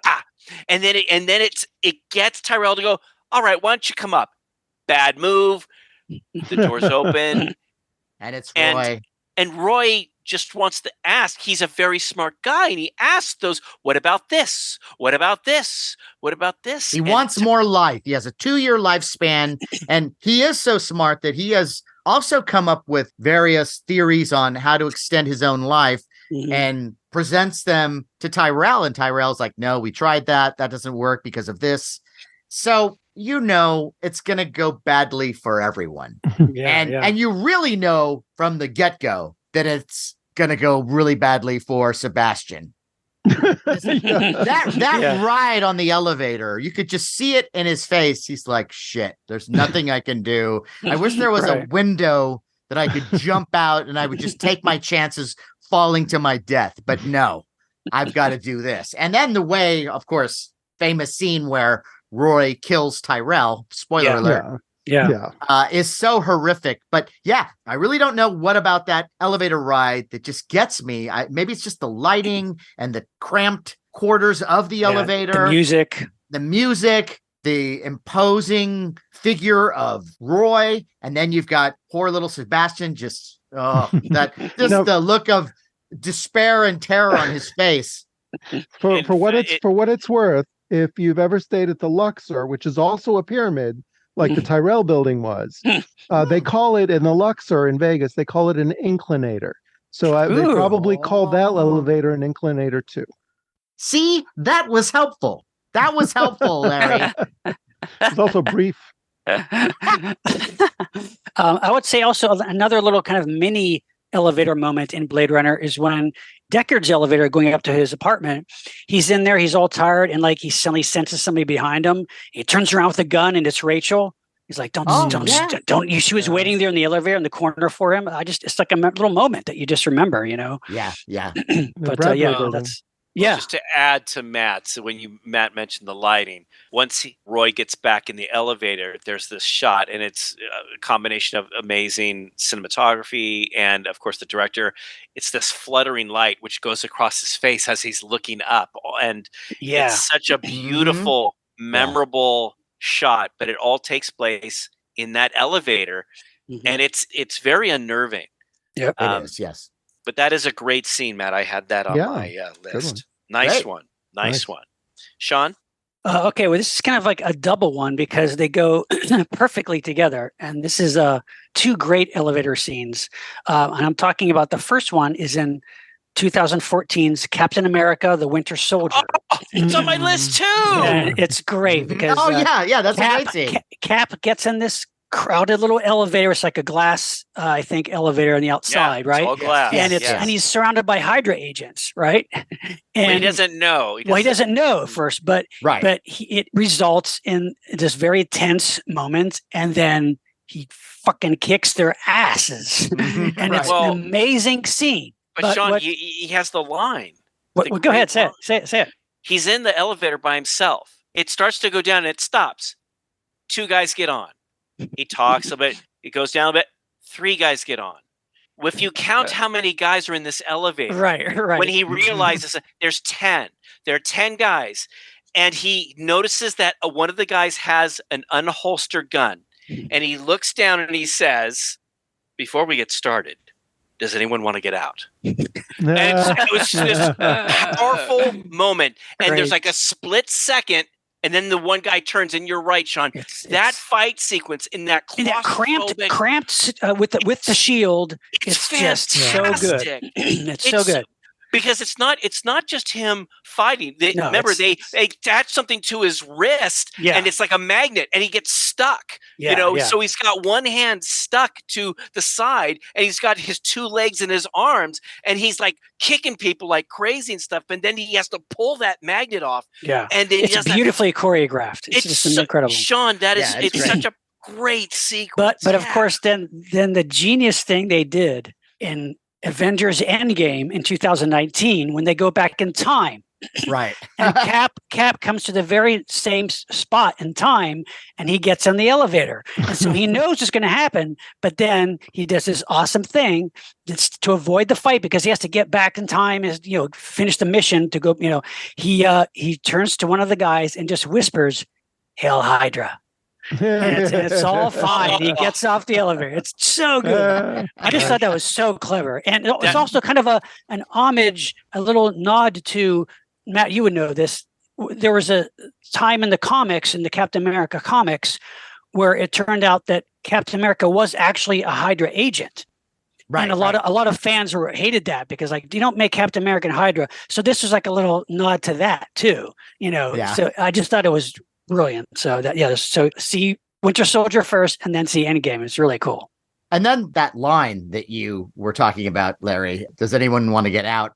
And then it gets Tyrell to go, all right, why don't you come up? Bad move. The door's open. And it's Roy. And Roy just wants to ask. He's a very smart guy. And he asks those, what about this? What about this? What about this? He wants more life. He has a 2-year lifespan. And he is so smart that he has also come up with various theories on how to extend his own life. And presents them to Tyrell, and Tyrell's like, no, we tried that. That doesn't work because of this. So, it's going to go badly for everyone. And you really know from the get-go that it's going to go really badly for Sebastian. That ride on the elevator, you could just see it in his face. He's like, shit, there's nothing I can do. I wish there was a window that I could jump out and I would just take my chances falling to my death, but no, I've got to do this. And then the way, of course, famous scene where Roy kills Tyrell, spoiler alert, is so horrific. But I really don't know what about that elevator ride that just gets me. Maybe it's just the lighting and the cramped quarters of the elevator, the music, the imposing figure of Roy, and then you've got poor little Sebastian the look of despair and terror on his face. For what it's worth, if you've ever stayed at the Luxor, which is also a pyramid like the Tyrell building was, they call it in the Luxor in Vegas, they call it an inclinator. So they probably called that elevator an inclinator too. See, that was helpful. That was helpful, Larry. It's also brief. I would say also another little kind of mini elevator moment in Blade Runner is when Deckard's elevator going up to his apartment. He's in there, he's all tired, and like he suddenly senses somebody behind him. He turns around with a gun, and it's Rachel. He's like, don't. She was waiting there in the elevator in the corner for him. It's like a little moment that you just remember, Yeah. But Yeah. Just to add to Matt, so when Matt mentioned the lighting, once Roy gets back in the elevator, there's this shot, and it's a combination of amazing cinematography and, of course, the director. It's this fluttering light which goes across his face as he's looking up, and it's such a beautiful, memorable shot. But it all takes place in that elevator, and it's very unnerving. Yep, it is. Yes. But that is a great scene, Matt. I had that on my list. Nice one. Nice one. Sean? Okay, well, this is kind of like a double one because they go perfectly together. And this is two great elevator scenes. And I'm talking about the first one is in 2014's Captain America, the Winter Soldier. Oh, it's on my list too. And it's great because that's a great scene. Cap gets in this crowded little elevator. It's like a glass, I think, elevator on the outside, right? It's all glass. And and he's surrounded by Hydra agents, right? And he doesn't know. He doesn't know at first, but it results in this very tense moment, and then he fucking kicks their asses, and it's an amazing scene. But Sean, he has the line. Go ahead, say it. He's in the elevator by himself. It starts to go down, and it stops. Two guys get on. He talks a bit. It goes down a bit. Three guys get on. If you count how many guys are in this elevator, right. When he realizes that there's 10, there are 10 guys, and he notices that one of the guys has an unholstered gun, and he looks down and he says, "Before we get started, does anyone want to get out?" And it was this powerful moment, and there's like a split second. And then the one guy turns, and you're right, Sean. That fight sequence in that cramped with the shield, it's just so good. It's so good because it's not just him fighting. Remember, they attach something to his wrist, and it's like a magnet, and he gets stuck. So he's got one hand stuck to the side, and he's got his two legs in his arms, and he's like kicking people like crazy and stuff. And then he has to pull that magnet off. Yeah, and it's beautifully choreographed. It's just incredible, Sean. That is it's such a great sequence. But of course, then the genius thing they did in Avengers Endgame in 2019 when they go back in time. Right. And Cap comes to the very same spot in time, and he gets on the elevator. And so he knows it's going to happen, but then he does this awesome thing that's to avoid the fight because he has to get back in time, finish the mission to go, he turns to one of the guys and just whispers, "Hail Hydra." and it's all fine. He gets off the elevator. It's so good. I just thought that was so clever. And it was also kind of an homage, a little nod to, Matt, you would know this. There was a time in the comics, in the Captain America comics, where it turned out that Captain America was actually a Hydra agent. Right. And a lot of fans hated that because you don't make Captain America Hydra. So this was like a little nod to that too. So I just thought it was brilliant. So so see Winter Soldier first and then see Endgame. It's really cool. And then that line that you were talking about, Larry, does anyone want to get out?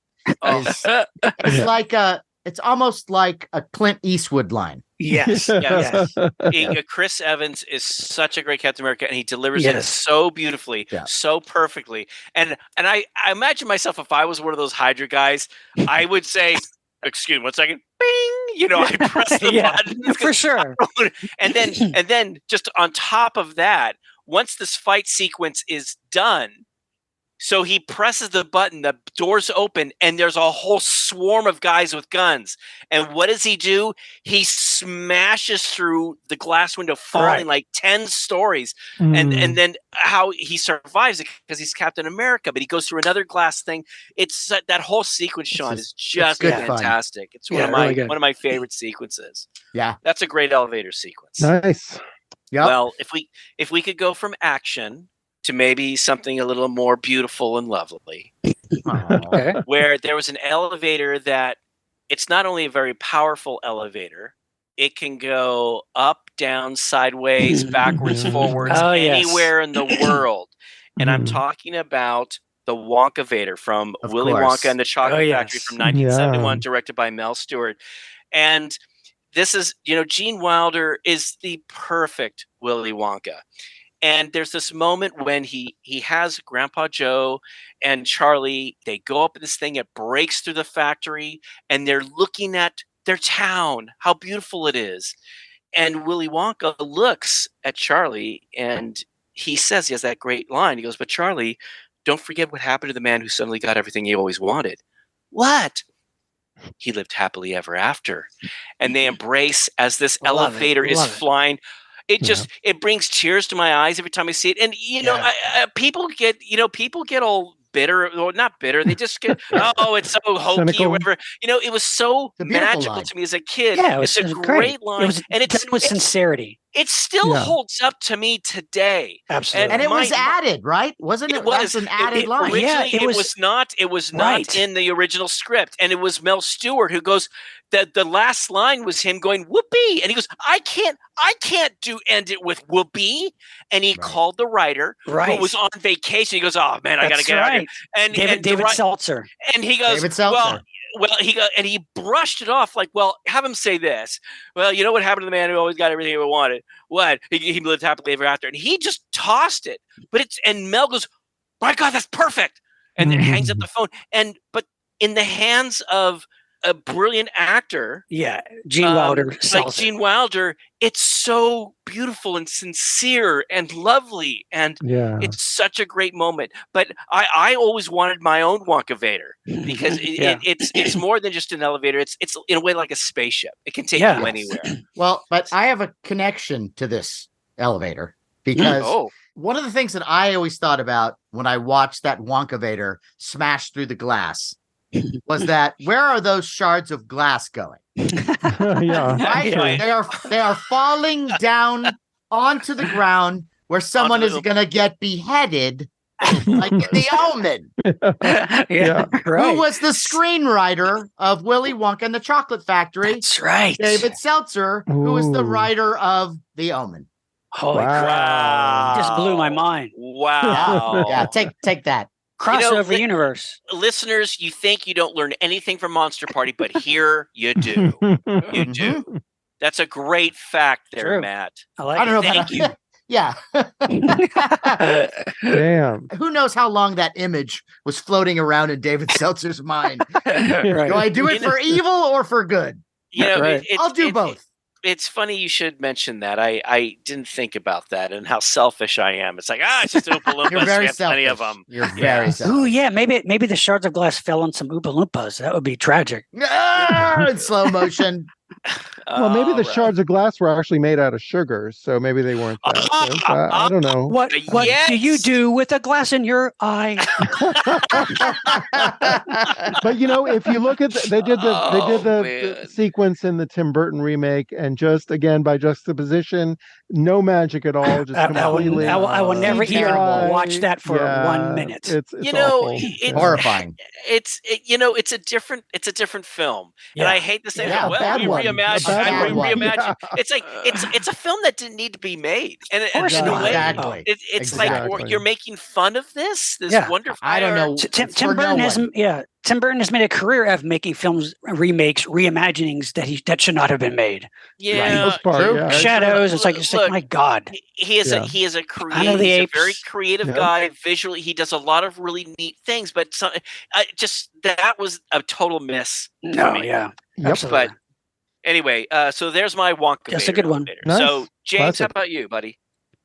It's almost like a Clint Eastwood line. Yes. Chris Evans is such a great Captain America, and he delivers it so beautifully, so perfectly. And I imagine myself, if I was one of those Hydra guys, I would say, "Excuse me, 1 second." Bing! I press the button for sure. And then just on top of that, once this fight sequence is done, so he presses the button, the doors open, and there's a whole swarm of guys with guns. And what does he do? He smashes through the glass window, falling like 10 stories. And then how he survives it because he's Captain America, but he goes through another glass thing. It's that whole sequence, Sean, is just fantastic. It's one of my favorite sequences. Yeah. That's a great elevator sequence. Nice. Yeah. Well, if we could go from action to maybe something a little more beautiful and lovely, where there was an elevator that it's not only a very powerful elevator, it can go up, down, sideways, backwards, forwards, anywhere in the world. And I'm talking about the Wonkavator from Willy Wonka and the Chocolate Factory from 1971, directed by Mel Stewart. And this is, Gene Wilder is the perfect Willy Wonka. And there's this moment when he has Grandpa Joe and Charlie, they go up in this thing, it breaks through the factory, and they're looking at their town, how beautiful it is. And Willy Wonka looks at Charlie and he says, he has that great line. He goes, "But Charlie, don't forget what happened to the man who suddenly got everything he always wanted." "What?" "He lived happily ever after." And they embrace as this elevator is flying. It just it brings tears to my eyes every time I see it. And people get all bitter, or not bitter. They just get, oh, it's so hokey Cynical. or whatever. It was so magical to me as a kid. Yeah, it's a great line. It was done with sincerity. It still holds up to me today. Absolutely. And it was added, right? Wasn't it? That's an added line. Originally, it was not. It was not in the original script, and it was Mel Stewart who goes. The last line was him going whoopee, and he goes, I can't end it with whoopee. And he called the writer who was on vacation. He goes, "Oh man, I got to get out of here." And David Seltzer. And he goes, he brushed it off like, "Well, have him say this. Well, you know what happened to the man who always got everything he wanted? What? He lived happily ever after." And he just tossed it. And Mel goes, "My God, that's perfect." And then hangs up the phone. But in the hands of a brilliant actor, Gene Wilder, like Gene Wilder, it's so beautiful and sincere and lovely, and it's such a great moment. But I always wanted my own Wonkavator because it's more than just an elevator. It's in a way like a spaceship. It can take you anywhere. Well, but I have a connection to this elevator because one of the things that I always thought about when I watched that Wonkavator smash through the glass was that where are those shards of glass going? They are falling down onto the ground where someone is going to get beheaded, like in the Omen. Who was the screenwriter of Willy Wonka and the Chocolate Factory? That's right, David Seltzer, who was the writer of The Omen. Holy crap! Just blew my mind. Wow. Take that. Crossover universe. Listeners, you think you don't learn anything from Monster Party, but here you do. You do. That's a great fact there, Matt. I don't know. Thank you. Yeah. Damn. Who knows how long that image was floating around in David Seltzer's mind? Do I do it for evil or for good? I'll do both. It's funny you should mention that. I didn't think about that and how selfish I am. It's like, it's just Oompa Loompas. You're very selfish. Plenty of them. You're very selfish. Ooh, yeah. Maybe the shards of glass fell on some Oompa Loompas. That would be tragic. In slow motion. Well, maybe the shards of glass were actually made out of sugar, so maybe they weren't that. I don't know. What do you do with a glass in your eye? But if you look at they did the sequence in the Tim Burton remake, and just again by juxtaposition, no magic at all. Just completely. I will never even watch that for 1 minute. It's awful. Horrifying. It's a different film, and I hate to say that. Well, we reimagine. It's like it's a film that didn't need to be made, and exactly. It's like you're making fun of this wonderful. I don't know. Tim Burton has made a career of making films, remakes, reimaginings that should not have been made. Shadows. It's like my God. He is a very creative guy. Visually, he does a lot of really neat things, but that was a total miss. But anyway, so there's my Wonka. That's a good one. Nice. So James, Classic. How about you, buddy?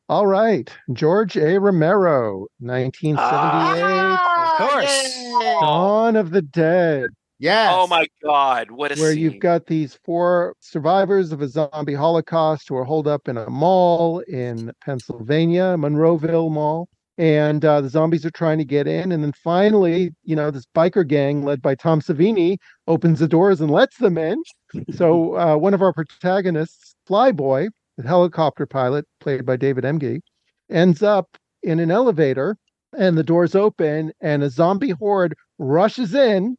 All right, George A. Romero, 1978. Of course. Dawn of the Dead. Yes. Oh my God, what a where scene. You've got these 4 survivors of a zombie Holocaust who are holed up in a mall in Pennsylvania, Monroeville Mall. And the zombies are trying to get in. And then finally, this biker gang led by Tom Savini opens the doors and lets them in. So one of our protagonists, Flyboy, the helicopter pilot played by David Emge, ends up in an elevator and the doors open and a zombie horde rushes in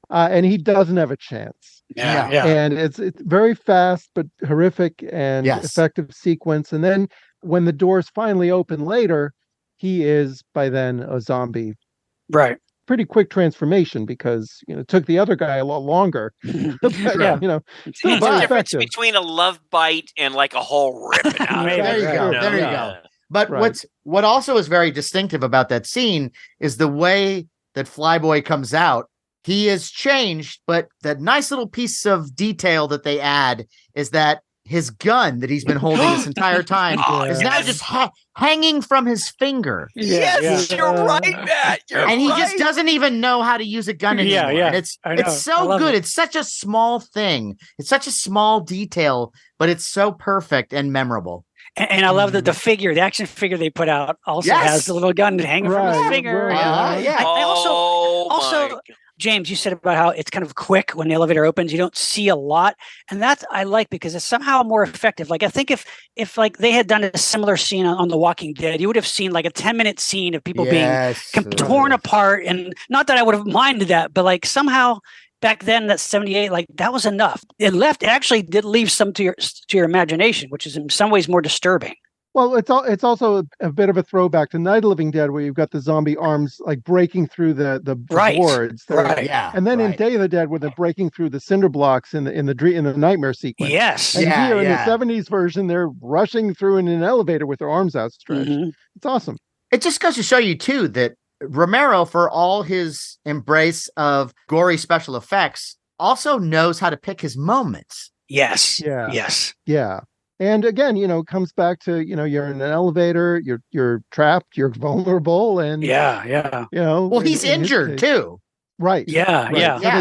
and he doesn't have a chance. And it's very fast but horrific and effective sequence. And then when the doors finally open later, he is by then a zombie. Right. Pretty quick transformation because it took the other guy a lot longer. It's a difference between a love bite and like a whole rip out. There you go. But what also is very distinctive about that scene is the way that Flyboy comes out. He is changed, but that nice little piece of detail that they add is that his gun that he's been holding this entire time is now just hanging from his finger. Yes, you're right, Matt. He just doesn't even know how to use a gun anymore. And it's so good. It's such a small thing. It's such a small detail, but it's so perfect and memorable. And I love that the action figure they put out also has the little gun hanging from his finger. I also James, you said about how it's kind of quick when the elevator opens. You don't see a lot. And that I like because it's somehow more effective. Like I think if like they had done a similar scene on The Walking Dead, you would have seen like a 10-minute scene of people being torn apart. And not that I would have minded that, but like somehow back then, that's 78, like that was enough. It actually did leave some to your imagination, which is in some ways more disturbing. Well, it's also a bit of a throwback to Night of the Living Dead, where you've got the zombie arms like breaking through the boards, and then in Day of the Dead, where they're breaking through the cinder blocks in the nightmare sequence. Yes, and here in the '70s version, they're rushing through in an elevator with their arms outstretched. It's awesome. It just goes to show you too that Romero, for all his embrace of gory special effects, also knows how to pick his moments. Yes. Yeah. And again, comes back to, you're in an elevator, you're trapped, you're vulnerable, and well, he's injured too. Right. Yeah.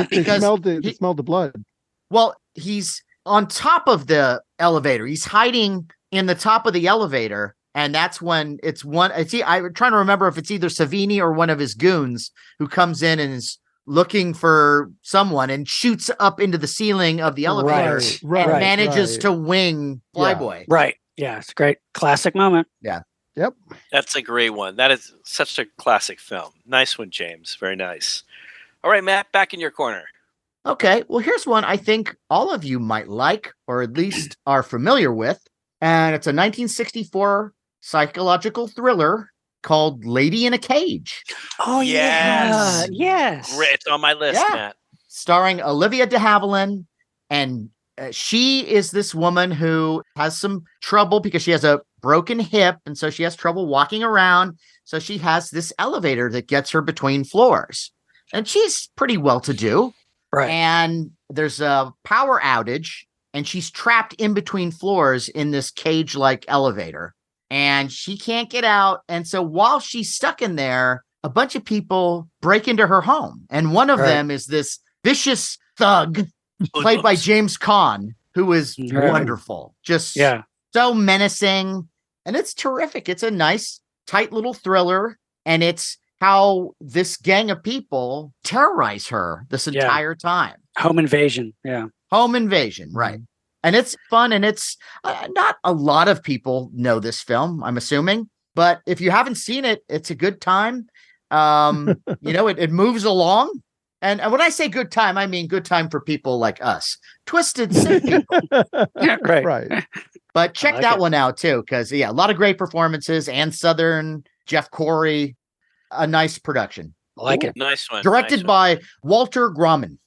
They smelled the blood. Well, he's on top of the elevator. He's hiding in the top of the elevator. And that's when I'm trying to remember if it's either Savini or one of his goons who comes in and is looking for someone and shoots up into the ceiling of the elevator and manages to wing Flyboy. Right. Yeah. It's a great classic moment. Yeah. Yep. That's a great one. That is such a classic film. Nice one, James. Very nice. All right, Matt, back in your corner. Okay. Well, here's one I think all of you might like, or at least are familiar with. And it's a 1964 psychological thriller called Lady in a Cage. Oh, yes. Great. It's on my list, Matt. Starring Olivia de Havilland. And she is this woman who has some trouble because she has a broken hip. And so she has trouble walking around. So she has this elevator that gets her between floors. And she's pretty well-to-do. Right. And there's a power outage. And she's trapped in between floors in this cage-like elevator. And she can't get out. And so while she's stuck in there, a bunch of people break into her home. And one of them is this vicious thug played by James Caan, who is wonderful. Just so menacing. And it's terrific. It's a nice, tight little thriller. And it's how this gang of people terrorize her this entire time. Home invasion. Yeah. Home invasion. Right. And it's fun, and it's not a lot of people know this film, I'm assuming. But if you haven't seen it, it's a good time. It moves along. And when I say good time, I mean good time for people like us. Twisted Sick people. Right. But check that one out, too, because, a lot of great performances. Ann Southern, Jeff Corey. A nice production. I like it. Nice one. Directed by Walter Grauman.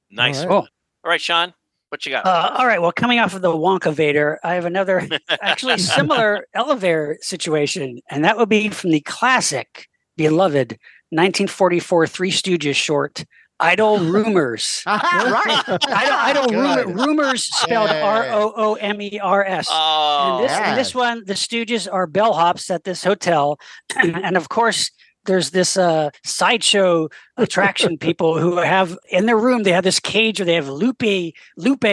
Nice one. All right, Sean. What you got? All right. Well, coming off of the Wonka Vader, I have another actually similar elevator situation, and that would be from the classic, beloved 1944 Three Stooges short, Idle Rumors. Right. Rumors spelled Roomers. And this one, the Stooges are bellhops at this hotel, and of course, there's this sideshow attraction people who have in their room, they have this cage where they have Lupe the Wolfman.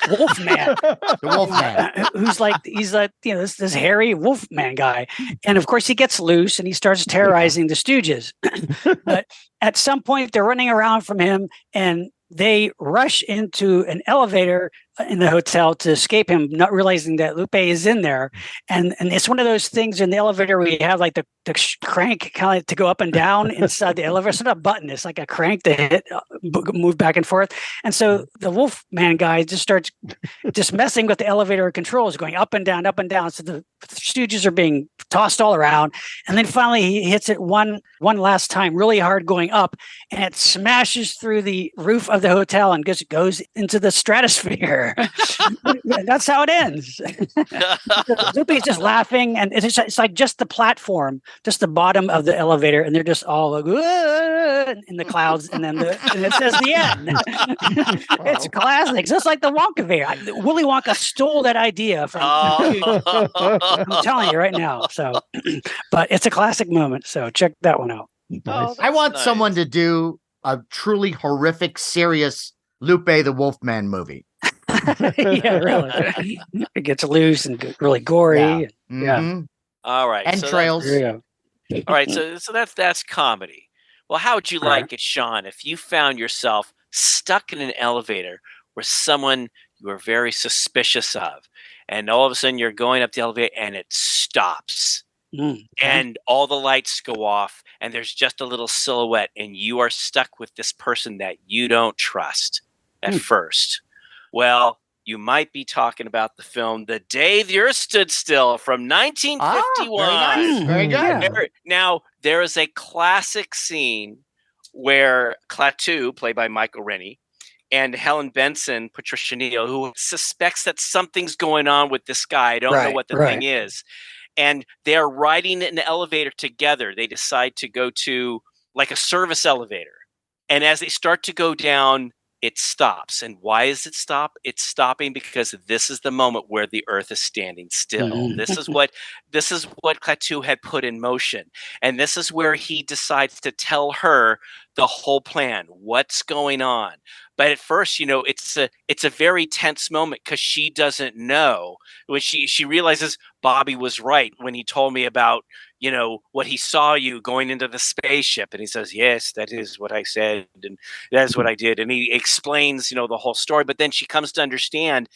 The Wolfman. He's like, this hairy Wolfman guy. And of course he gets loose and he starts terrorizing the Stooges. But at some point they're running around from him and they rush into an elevator in the hotel to escape him, not realizing that Lupe is in there. And it's one of those things in the elevator where you have like the crank kind of to go up and down inside the elevator. It's not a button. It's like a crank to hit, move back and forth. And so the Wolfman guy just starts messing with the elevator controls, going up and down, up and down. So the Stooges are being tossed all around. And then finally he hits it one last time, really hard going up, and it smashes through the roof of the hotel and just goes into the stratosphere. elevator. That's how it ends. Loopy's just laughing, and it's like just the platform, just the bottom of the elevator, and they're just all like in the clouds, and then and it says the end. It's classic, just like the Wonka video. Willy Wonka stole that idea from. I'm telling you right now. So, but it's a classic moment. So check that one out. Nice. I want someone to do a truly horrific, serious Lupe the Wolfman movie. Yeah, really. It gets loose and really gory. Yeah. Yeah. All right. Entrails. All right. So that's comedy. Well, how would you like it, Sean, if you found yourself stuck in an elevator with someone you were very suspicious of, and all of a sudden you're going up the elevator and it stops? And all the lights go off and there's just a little silhouette, and you are stuck with this person that you don't trust at first. Well, you might be talking about the film The Day the Earth Stood Still from 1951. Very nice. Very good. Now, there is a classic scene where Klaatu, played by Michael Rennie, and Helen Benson, Patricia Neal, who suspects that something's going on with this guy. I don't know what the thing is. And they're riding in an elevator together. They decide to go to like a service elevator. And as they start to go down, it stops. And why does it stop? It's stopping because this is the moment where the earth is standing still. This is what Klaatu had put in motion. And this is where he decides to tell her the whole plan, what's going on. But at first, it's a very tense moment because she doesn't know. When she realizes Bobby was right when he told me about, what he saw you going into the spaceship. And he says, yes, that is what I said. And that's what I did. And he explains, the whole story. But then she comes to understand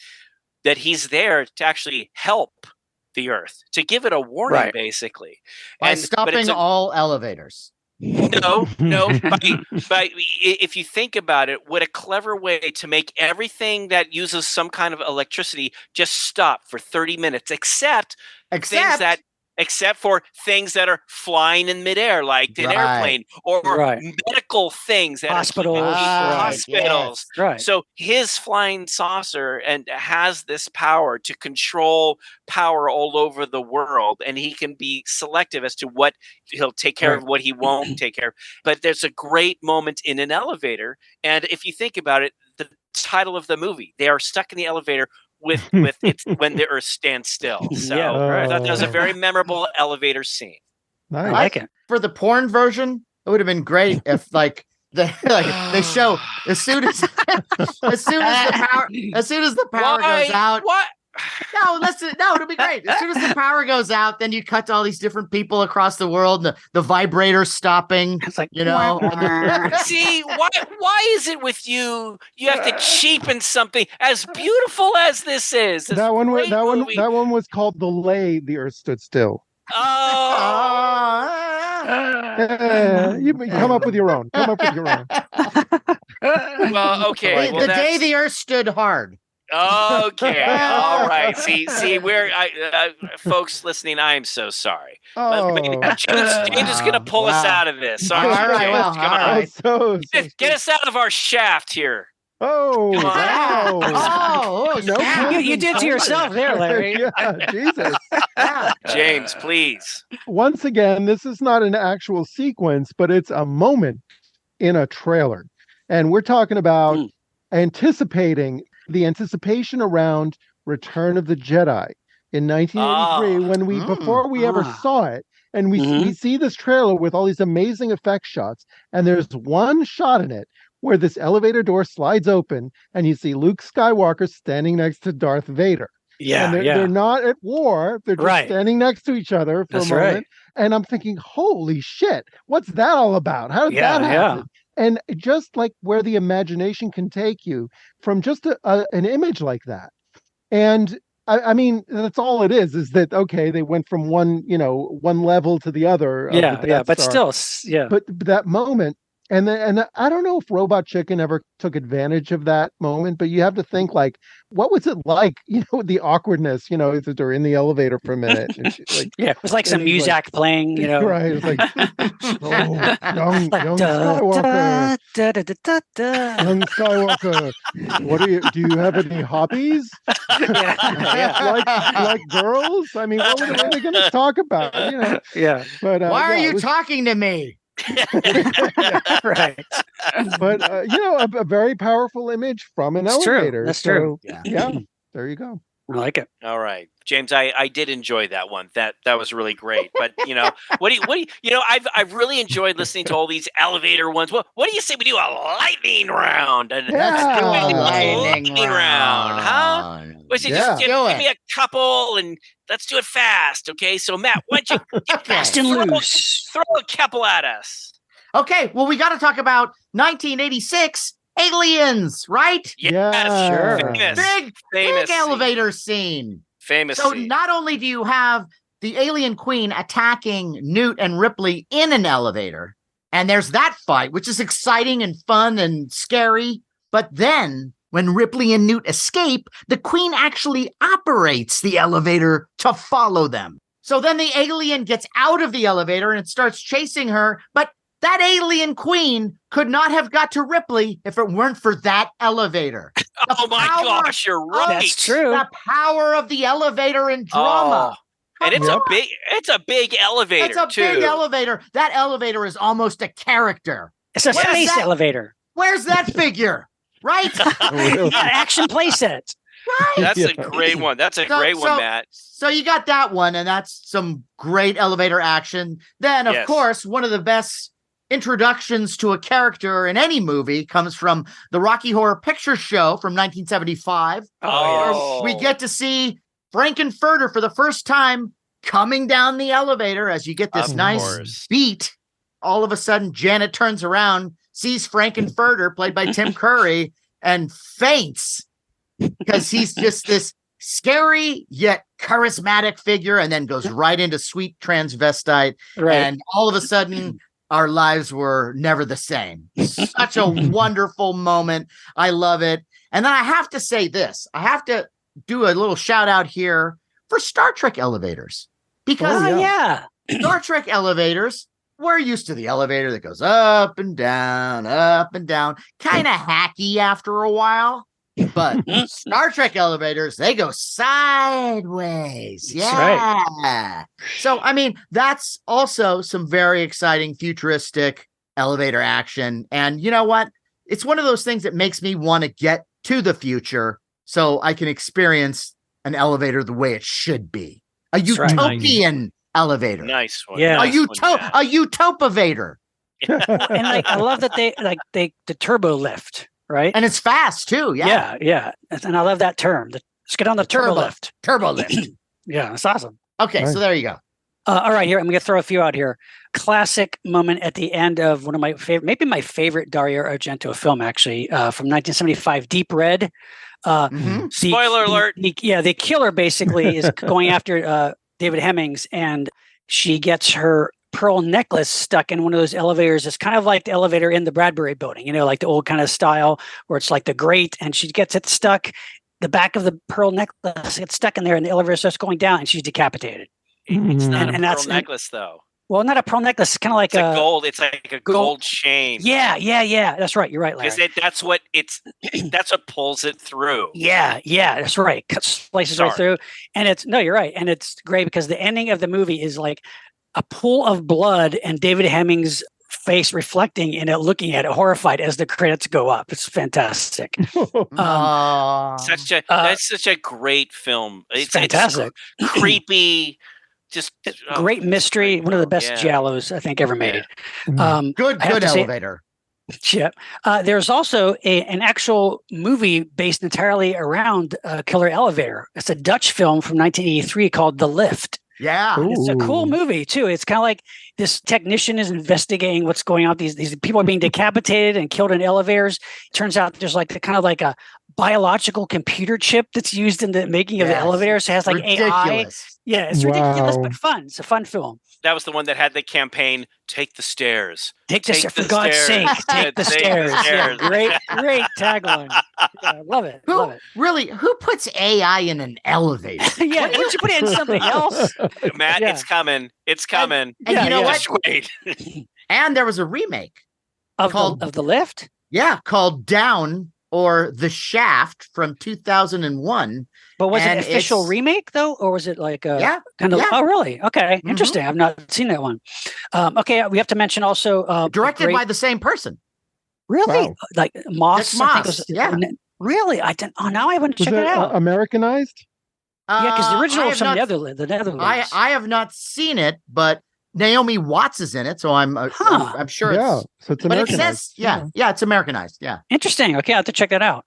that he's there to actually help the Earth, to give it a warning, basically. By stopping all elevators. No. But if you think about it, what a clever way to make everything that uses some kind of electricity just stop for 30 minutes, except for things that are flying in midair, like an airplane, or medical things that hospitals. Hospitals. Yes. Right. So his flying saucer and has this power to control power all over the world, and he can be selective as to what he'll take care of, what he won't take care of. But there's a great moment in an elevator, and if you think about it, the title of the movie, they are stuck in the elevator with it's when the earth stands still. So I thought that was a very memorable elevator scene. Nice. I like it. For the porn version, it would have been great if they show as soon as the power goes out. What? No, it'll be great. As soon as the power goes out, then you cut to all these different people across the world, and the vibrator stopping. It's like, See, why is it with you? You have to cheapen something as beautiful as this is. That one was called The Lay the Earth Stood Still. You come up with your own. Well, okay. The day the earth stood hard. Okay, all right. See, we're folks listening. I am so sorry. James is going to pull us out of this. All right, well, come on. So Get us out of our shaft here. Oh, wow. No, you did to yourself there, Larry. Yeah, Jesus. James, please. Once again, this is not an actual sequence, but it's a moment in a trailer. And we're talking about anticipating the anticipation around Return of the Jedi in 1983, when before we ever saw it, and we see this trailer with all these amazing effect shots, and there's one shot in it where this elevator door slides open, and you see Luke Skywalker standing next to Darth Vader. Yeah, and they're not at war; they're just standing next to each other for a moment. Right. And I'm thinking, holy shit, what's that all about? How did that happen? And just like where the imagination can take you from just an image like that. And I mean, that's all it is that, okay, they went from one level to the other. But still, But that moment, And I don't know if Robot Chicken ever took advantage of that moment, but you have to think like, what was it like? The awkwardness. They're in the elevator for a minute. And it was like some music playing. Right? It's like, oh, young Like, Skywalker, da, da, da, da, da. young Skywalker. Do you have any hobbies? like girls? I mean, what are they going to talk about? Yeah. But why are you talking to me? Right. But a very powerful image from an elevator. That's true. Yeah, there you go. I like it. All right, James, I did enjoy that one. That was really great. But what do you I've really enjoyed listening to all these elevator ones. What do you say we do a lightning round? Let's do a lightning round, huh? Let's just give me a couple and let's do it fast. Okay, so Matt, why don't you fast and loose? Throw a couple at us. Okay, well, we got to talk about 1986 Aliens, right? Yeah, sure. Big elevator scene. Famous. So scene. not only do you have the alien queen attacking Newt and Ripley in an elevator, and there's that fight, which is exciting and fun and scary, but then when Ripley and Newt escape, the queen actually operates the elevator to follow them. So then the alien gets out of the elevator and it starts chasing her, but that alien queen could not have got to Ripley if it weren't for that elevator. Oh my gosh, you're right. That's true. The power of the elevator in drama. And it's a big elevator. It's a big elevator. That elevator is almost a character. It's a space elevator. Where's that figure? Right? Action playset. Right. That's a great one. That's a great one, Matt. So you got that one, and that's some great elevator action. Then, of course, one of the best introductions to a character in any movie comes from the Rocky Horror Picture Show from 1975. Oh, we get to see Frankenfurter for the first time coming down the elevator as you get this nice beat. All of a sudden, Janet turns around, sees Frankenfurter, played by Tim Curry, and faints because he's just this scary yet charismatic figure, and then goes right into sweet transvestite. Right. And all of a sudden, our lives were never the same. Such a wonderful moment. I love it. And then I have to say this. I have to do a little shout out here for Star Trek elevators. Because Star Trek elevators, we're used to the elevator that goes up and down, kind of hacky after a while. But Star Trek elevators, they go sideways. Yeah. Right. So, I mean, that's also some very exciting futuristic elevator action. And you know what? It's one of those things that makes me want to get to the future so I can experience an elevator the way it should be. A utopian elevator. Nice one. Yeah. A utopivator. And I love that the turbo lift. Right. And it's fast too. Yeah. Yeah. And I love that term. Let's get on the turbo lift. Turbo lift. Yeah. It's awesome. Okay. So there you go. All right. Here, I'm going to throw a few out here. Classic moment at the end of one of my favorite, maybe my favorite Dario Argento film, actually, from 1975, Deep Red. Spoiler alert. The killer basically is going after David Hemmings, and she gets her pearl necklace stuck in one of those elevators. It's kind of like the elevator in the Bradbury building, like the old kind of style where it's like the grate, and she gets it stuck. The back of the pearl necklace gets stuck in there, and the elevator starts going down, and she's decapitated. It's not a pearl necklace, though. Well, not a pearl necklace. It's kind of like a gold. It's like a gold chain. Yeah. That's right. You're right, Larry. Because that's what pulls it through. Yeah. That's right. Slices right through. And you're right. And it's great because the ending of the movie is like a pool of blood and David Hemmings' face reflecting in it, looking at it, horrified as the credits go up. It's fantastic. That's such a great film. It's fantastic. It's creepy. Just great mystery. One of the best giallos I think ever made. Good elevator. There's also an actual movie based entirely around Killer Elevator. It's a Dutch film from 1983 called The Lift. Yeah. It's a cool movie too. It's kind of like this technician is investigating what's going on. These people are being decapitated and killed in elevators. Turns out there's like a biological computer chip that's used in the making of the elevators. It has like AI. Yeah, it's ridiculous Wow. but fun. It's a fun film. That was the one that had the campaign, "Take the stairs." Take the stairs. For God's sake, take the stairs. Yeah, great tagline. Yeah, love it. Love it. Really, who puts AI in an elevator? Yeah, why don't you put it in something else? Matt, Yeah. it's coming. It's coming. And Yeah, you know yeah. what? Just wait. And there was a remake Of called the lift? called Down or The Shaft from 2001. But was it And an official it's- remake though, or was it like a Yeah, kind of? yeah. Oh, really? Okay, Mhm. interesting. I've not seen that one. Okay, we have to mention also Directed by the same person. really Wow. like Moss. Dick I think Moss, was, yeah. Really, I didn't. Oh, now I want to Was check it out. Americanized? Yeah, because the I original have was from not- the Netherlands. I have not seen it, but Naomi Watts is in it, so I'm sure Yeah. it's. So it's But it Americanized. says, it's Americanized. Yeah. Interesting. Okay, I have to check that out.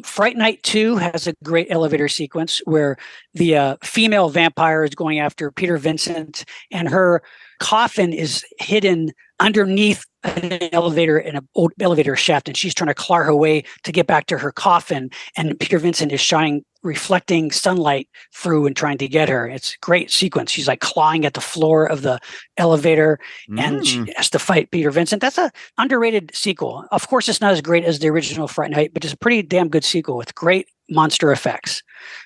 Fright Night 2 has a great elevator sequence where the female vampire is going after Peter Vincent, and her coffin is hidden underneath an elevator in an old elevator shaft, and she's trying to claw her way to get back to her coffin. And Peter Vincent is reflecting sunlight through and trying to get her. It's a great sequence. She's like clawing at the floor of the elevator, and she has to fight Peter Vincent. That's a underrated sequel. Of course, it's not as great as the original Fright Night, but it's a pretty damn good sequel with great monster effects.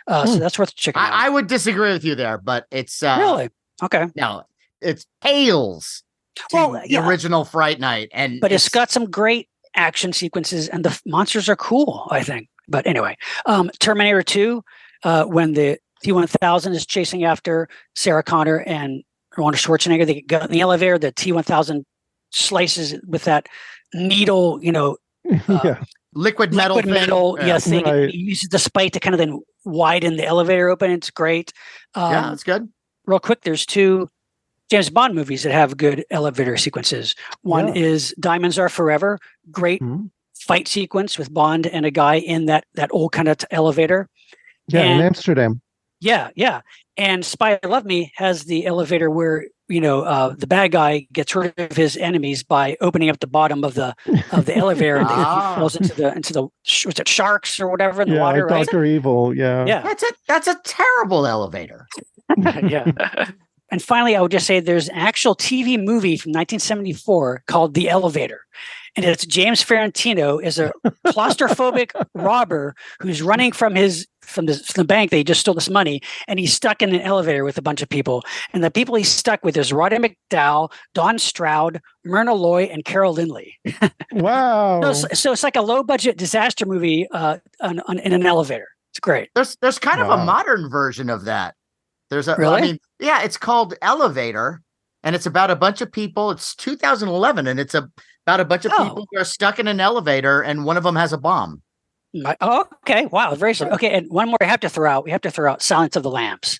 So that's worth checking out. I would disagree with you there, but it's Really? Okay. no, it's pales to Well, the yeah. original Fright Night, and But it's got some great action sequences, and the monsters are cool, I think. But anyway, Terminator 2, when the T-1000 is chasing after Sarah Connor and Arnold Schwarzenegger, they get in the elevator, the T-1000 slices with that needle, Yeah. liquid metal liquid thing. metal thing. Right. And he uses the spike to kind of then widen the elevator open. It's great. Yeah, that's good. Real quick, there's 2 James Bond movies that have good elevator sequences. One Yeah. is Diamonds Are Forever. Great Mhm. fight sequence with Bond and a guy in that old kind of elevator. Yeah, in And- Amsterdam. Yeah. And Spy Love Me has the elevator where the bad guy gets rid of his enemies by opening up the bottom of the elevator, and he falls into the was it sharks or whatever in the Yeah, water, like right? Dr. Evil. Yeah. Yeah. That's a terrible elevator. Yeah. And finally, I would just say there's an actual TV movie from 1974 called The Elevator. And it's James Ferrantino is a claustrophobic robber who's running from the bank that he just stole this money, and he's stuck in an elevator with a bunch of people. And the people he's stuck with is Roddy McDowall, Don Stroud, Myrna Loy, and Carol Lindley. Wow. So it's like a low budget disaster movie in an elevator. It's great. There's kind of a Wow. modern version of that. Really? It's called Elevator, and it's about a bunch of people. It's 2011, and it's about a bunch of people who are stuck in an elevator, and one of them has a bomb. Okay. Wow. Very simple. Okay. And one more we have to throw out Silence of the Lambs.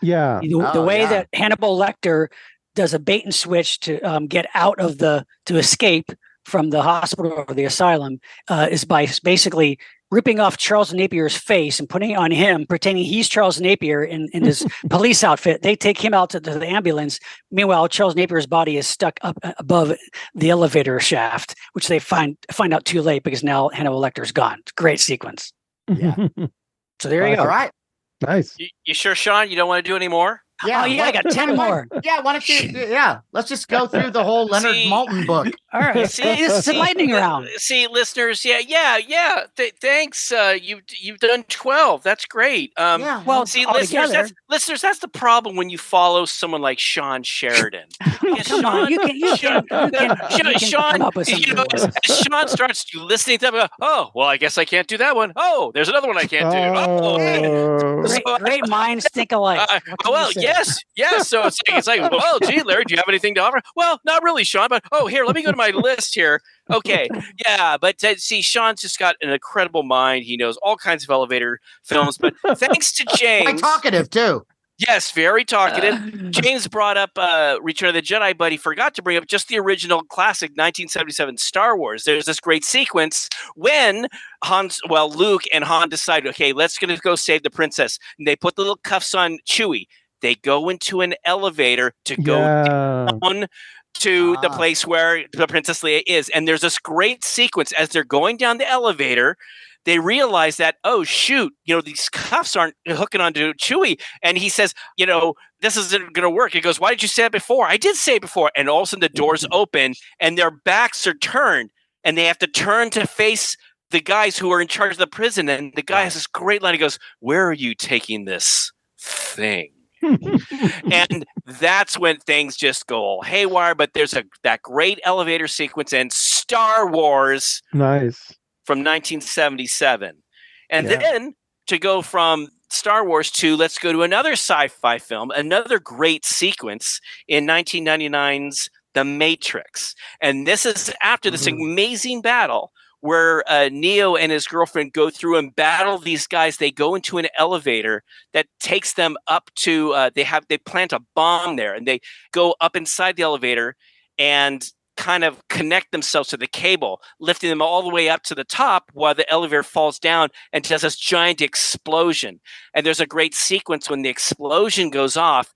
Yeah. The way that Hannibal Lecter does a bait and switch to get out of to escape from the hospital or the asylum is by basically ripping off Charles Napier's face and putting it on him, pretending he's Charles Napier in his police outfit. They take him out to the ambulance. Meanwhile, Charles Napier's body is stuck up above the elevator shaft, which they find out too late because now Hannibal Lecter's gone. Great sequence. Yeah. So there you go. All right. Nice. You sure, Sean? You don't want to do any more? Yeah. Oh, yeah, I got 10 more. Yeah. Why don't you? Yeah. Let's just go through the whole Leonard See- Maltin book. All right. See, it's a lightning round. See, listeners, yeah. Thanks. You've done 12. That's great. Yeah. Well, See, altogether- listeners, that's the problem when you follow someone like Sean Sheridan. Come on, you can Sean, come up with some good ones. as Sean starts listening to them, oh, well, I guess I can't do that one. Oh, there's another one I can't do. Oh. Great minds think alike. What can you Well, say? yes. So it's like, well, gee, Larry, do you have anything to offer? Well, not really, Sean. But here, let me go to my list here. Okay, yeah, but see, Sean's just got an incredible mind. He knows all kinds of elevator films. But thanks to James, Quite talkative too. yes, very talkative. James brought up Return of the Jedi, but he forgot to bring up just the original classic 1977 Star Wars. There's this great sequence when Luke and Han decide, okay, let's go save the princess. And they put the little cuffs on Chewie. They go into an elevator to go down to the place where the Princess Leia is. And there's this great sequence as they're going down the elevator. they realize that, oh, shoot, these cuffs aren't hooking onto Chewie. And he says, this isn't going to work. He goes, why did you say it before? I did say it before. And all of a sudden the doors open and their backs are turned and they have to turn to face the guys who are in charge of the prison. And the guy has this great line. He goes, where are you taking this thing? And that's when things just go all haywire. But there's that great elevator sequence in Star Wars. Nice. From 1977. And then to go from Star Wars to, let's go to another sci-fi film, another great sequence in 1999's The Matrix. And this is after this amazing battle where Neo and his girlfriend go through and battle these guys. They go into an elevator that takes them up to, they plant a bomb there and they go up inside the elevator and kind of connect themselves to the cable, lifting them all the way up to the top while the elevator falls down and does this giant explosion. And there's a great sequence when the explosion goes off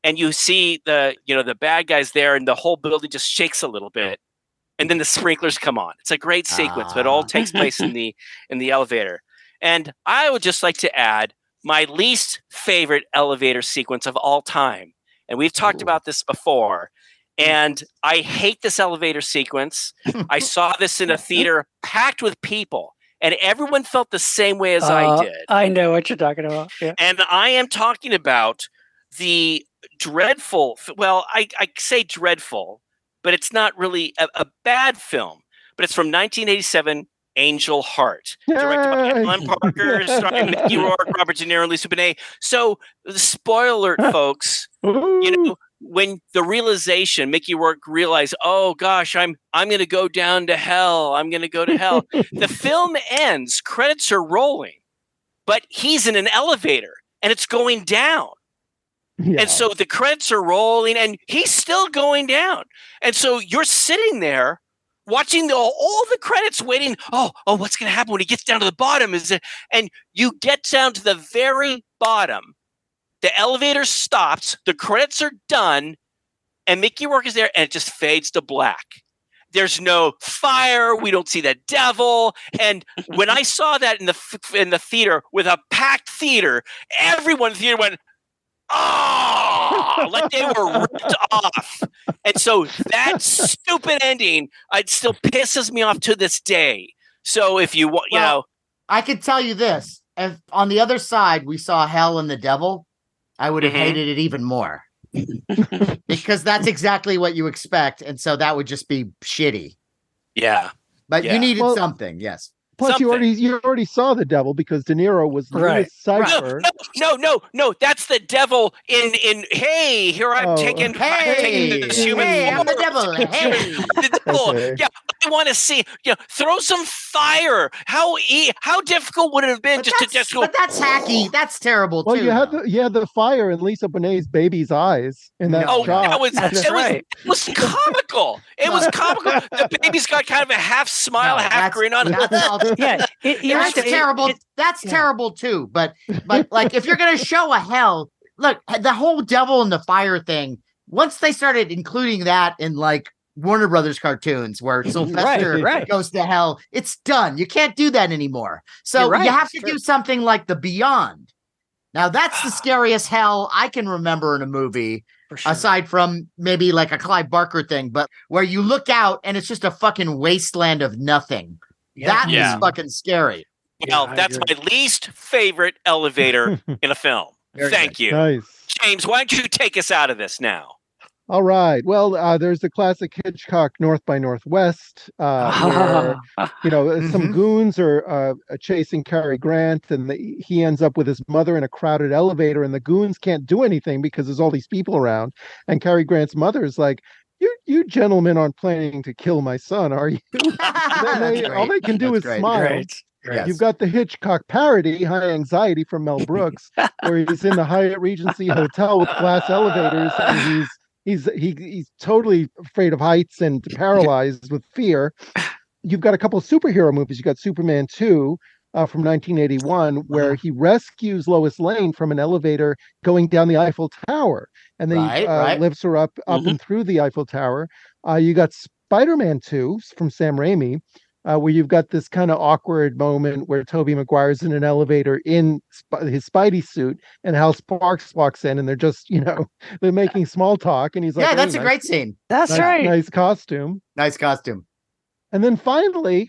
and you see the bad guys there and the whole building just shakes a little bit. And then the sprinklers come on. It's a great sequence, but it all takes place in the elevator. And I would just like to add my least favorite elevator sequence of all time. And we've talked about this before. And I hate this elevator sequence. I saw this in a theater packed with people, and everyone felt the same way as I did. I know what you're talking about. Yeah. And I am talking about the dreadful, well, I say dreadful, but it's not really a bad film. But it's from 1987, Angel Heart, directed by Alan Parker, starring Mickey Rourke, Robert De Niro, and Lisa Bonet. So, the spoiler alert, folks, when the realization, Mickey Rourke realized, oh gosh, I'm going to go down to hell. I'm going to go to hell. The film ends, credits are rolling, but he's in an elevator and it's going down. Yeah. And so the credits are rolling and he's still going down. And so you're sitting there watching all the credits waiting. Oh, what's going to happen when he gets down to the bottom? And you get down to the very bottom. The elevator stops, the credits are done, and Mickey Rourke is there, and it just fades to black. There's no fire. We don't see the devil. And when I saw that in the theater with a packed theater, everyone in the theater went, oh, like they were ripped off. And so that stupid ending, it still pisses me off to this day. So if you want, I could tell you this: if on the other side we saw hell and the devil, I would have hated it even more because that's exactly what you expect. And so that would just be shitty. Yeah. But you needed something. Yes. Plus, you already saw the devil because De Niro was Louis Cypher. No, that's the devil in hey, here I'm taking this human. Hey, I'm the devil. Hey. The devil. Okay. Yeah, I want to see. Throw some fire. How difficult would it have been to just go? But that's hacky. That's terrible too. Well, you had the fire in Lisa Bonet's baby's eyes in that shot. It was comical. It was comical. The baby's got kind of a half smile, half grin on it. Yeah, that's terrible. That's terrible too. But like, if you're gonna show a hell, look, the whole devil and the fire thing. Once they started including that in like Warner Brothers cartoons, where Sylvester goes to hell, it's done. You can't do that anymore. So you have to do something like The Beyond. Now that's the scariest hell I can remember in a movie. Sure. Aside from maybe like a Clive Barker thing, but where you look out and it's just a fucking wasteland of nothing. That is fucking scary. Well, that's my least favorite elevator in a film. Thank you. Nice. James, why don't you take us out of this now? All right. Well, there's the classic Hitchcock North by Northwest, where, some goons are chasing Cary Grant, and he ends up with his mother in a crowded elevator, and the goons can't do anything because there's all these people around. And Cary Grant's mother is like, You gentlemen aren't planning to kill my son, are you? All they can do is smile. Great. Yes. You've got the Hitchcock parody, High Anxiety, from Mel Brooks, where he's in the Hyatt Regency Hotel with glass elevators, and he's totally afraid of heights and paralyzed with fear. You've got a couple of superhero movies. You got Superman 2 from 1981, where he rescues Lois Lane from an elevator going down the Eiffel Tower, and then he lifts her up and through the Eiffel Tower. You got Spider-Man 2 from Sam Raimi, where you've got this kind of awkward moment where Tobey Maguire's in an elevator in his Spidey suit, and Hal Sparks walks in, and they're just, they're making small talk, and he's like, Yeah, that's a nice, great scene. That's right. nice costume. Nice costume. And then finally,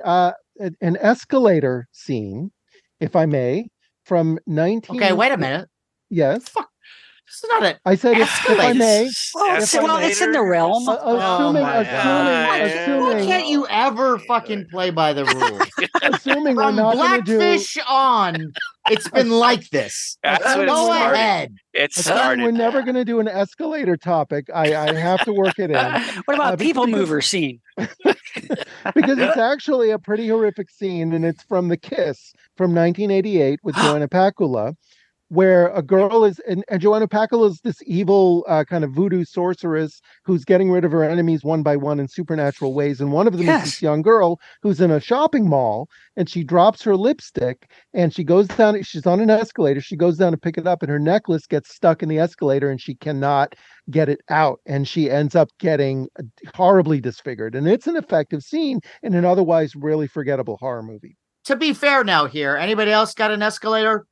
an escalator scene, if I may, from 19. Okay, wait a minute. Yes. Fuck. This is not it. I said, if I may. Well, it's in the realm. Assuming. Why can't you ever fucking play by the rules? Assuming we're From not going to do. Blackfish on, it's been like this. That's what it Go started. ahead. It Assuming started. we're never going to do an escalator topic. I have to work it in. What about people because- mover scene? Because it's actually a pretty horrific scene, and it's from The Kiss from 1988 with Joanna Pacula, where a girl is, and Joanna Pacula is this evil kind of voodoo sorceress who's getting rid of her enemies one by one in supernatural ways. And one of them is this young girl who's in a shopping mall, and she drops her lipstick, and she goes down, she's on an escalator, she goes down to pick it up, and her necklace gets stuck in the escalator, and she cannot get it out, and she ends up getting horribly disfigured. And it's an effective scene in an otherwise really forgettable horror movie. To be fair now here, anybody else got an escalator?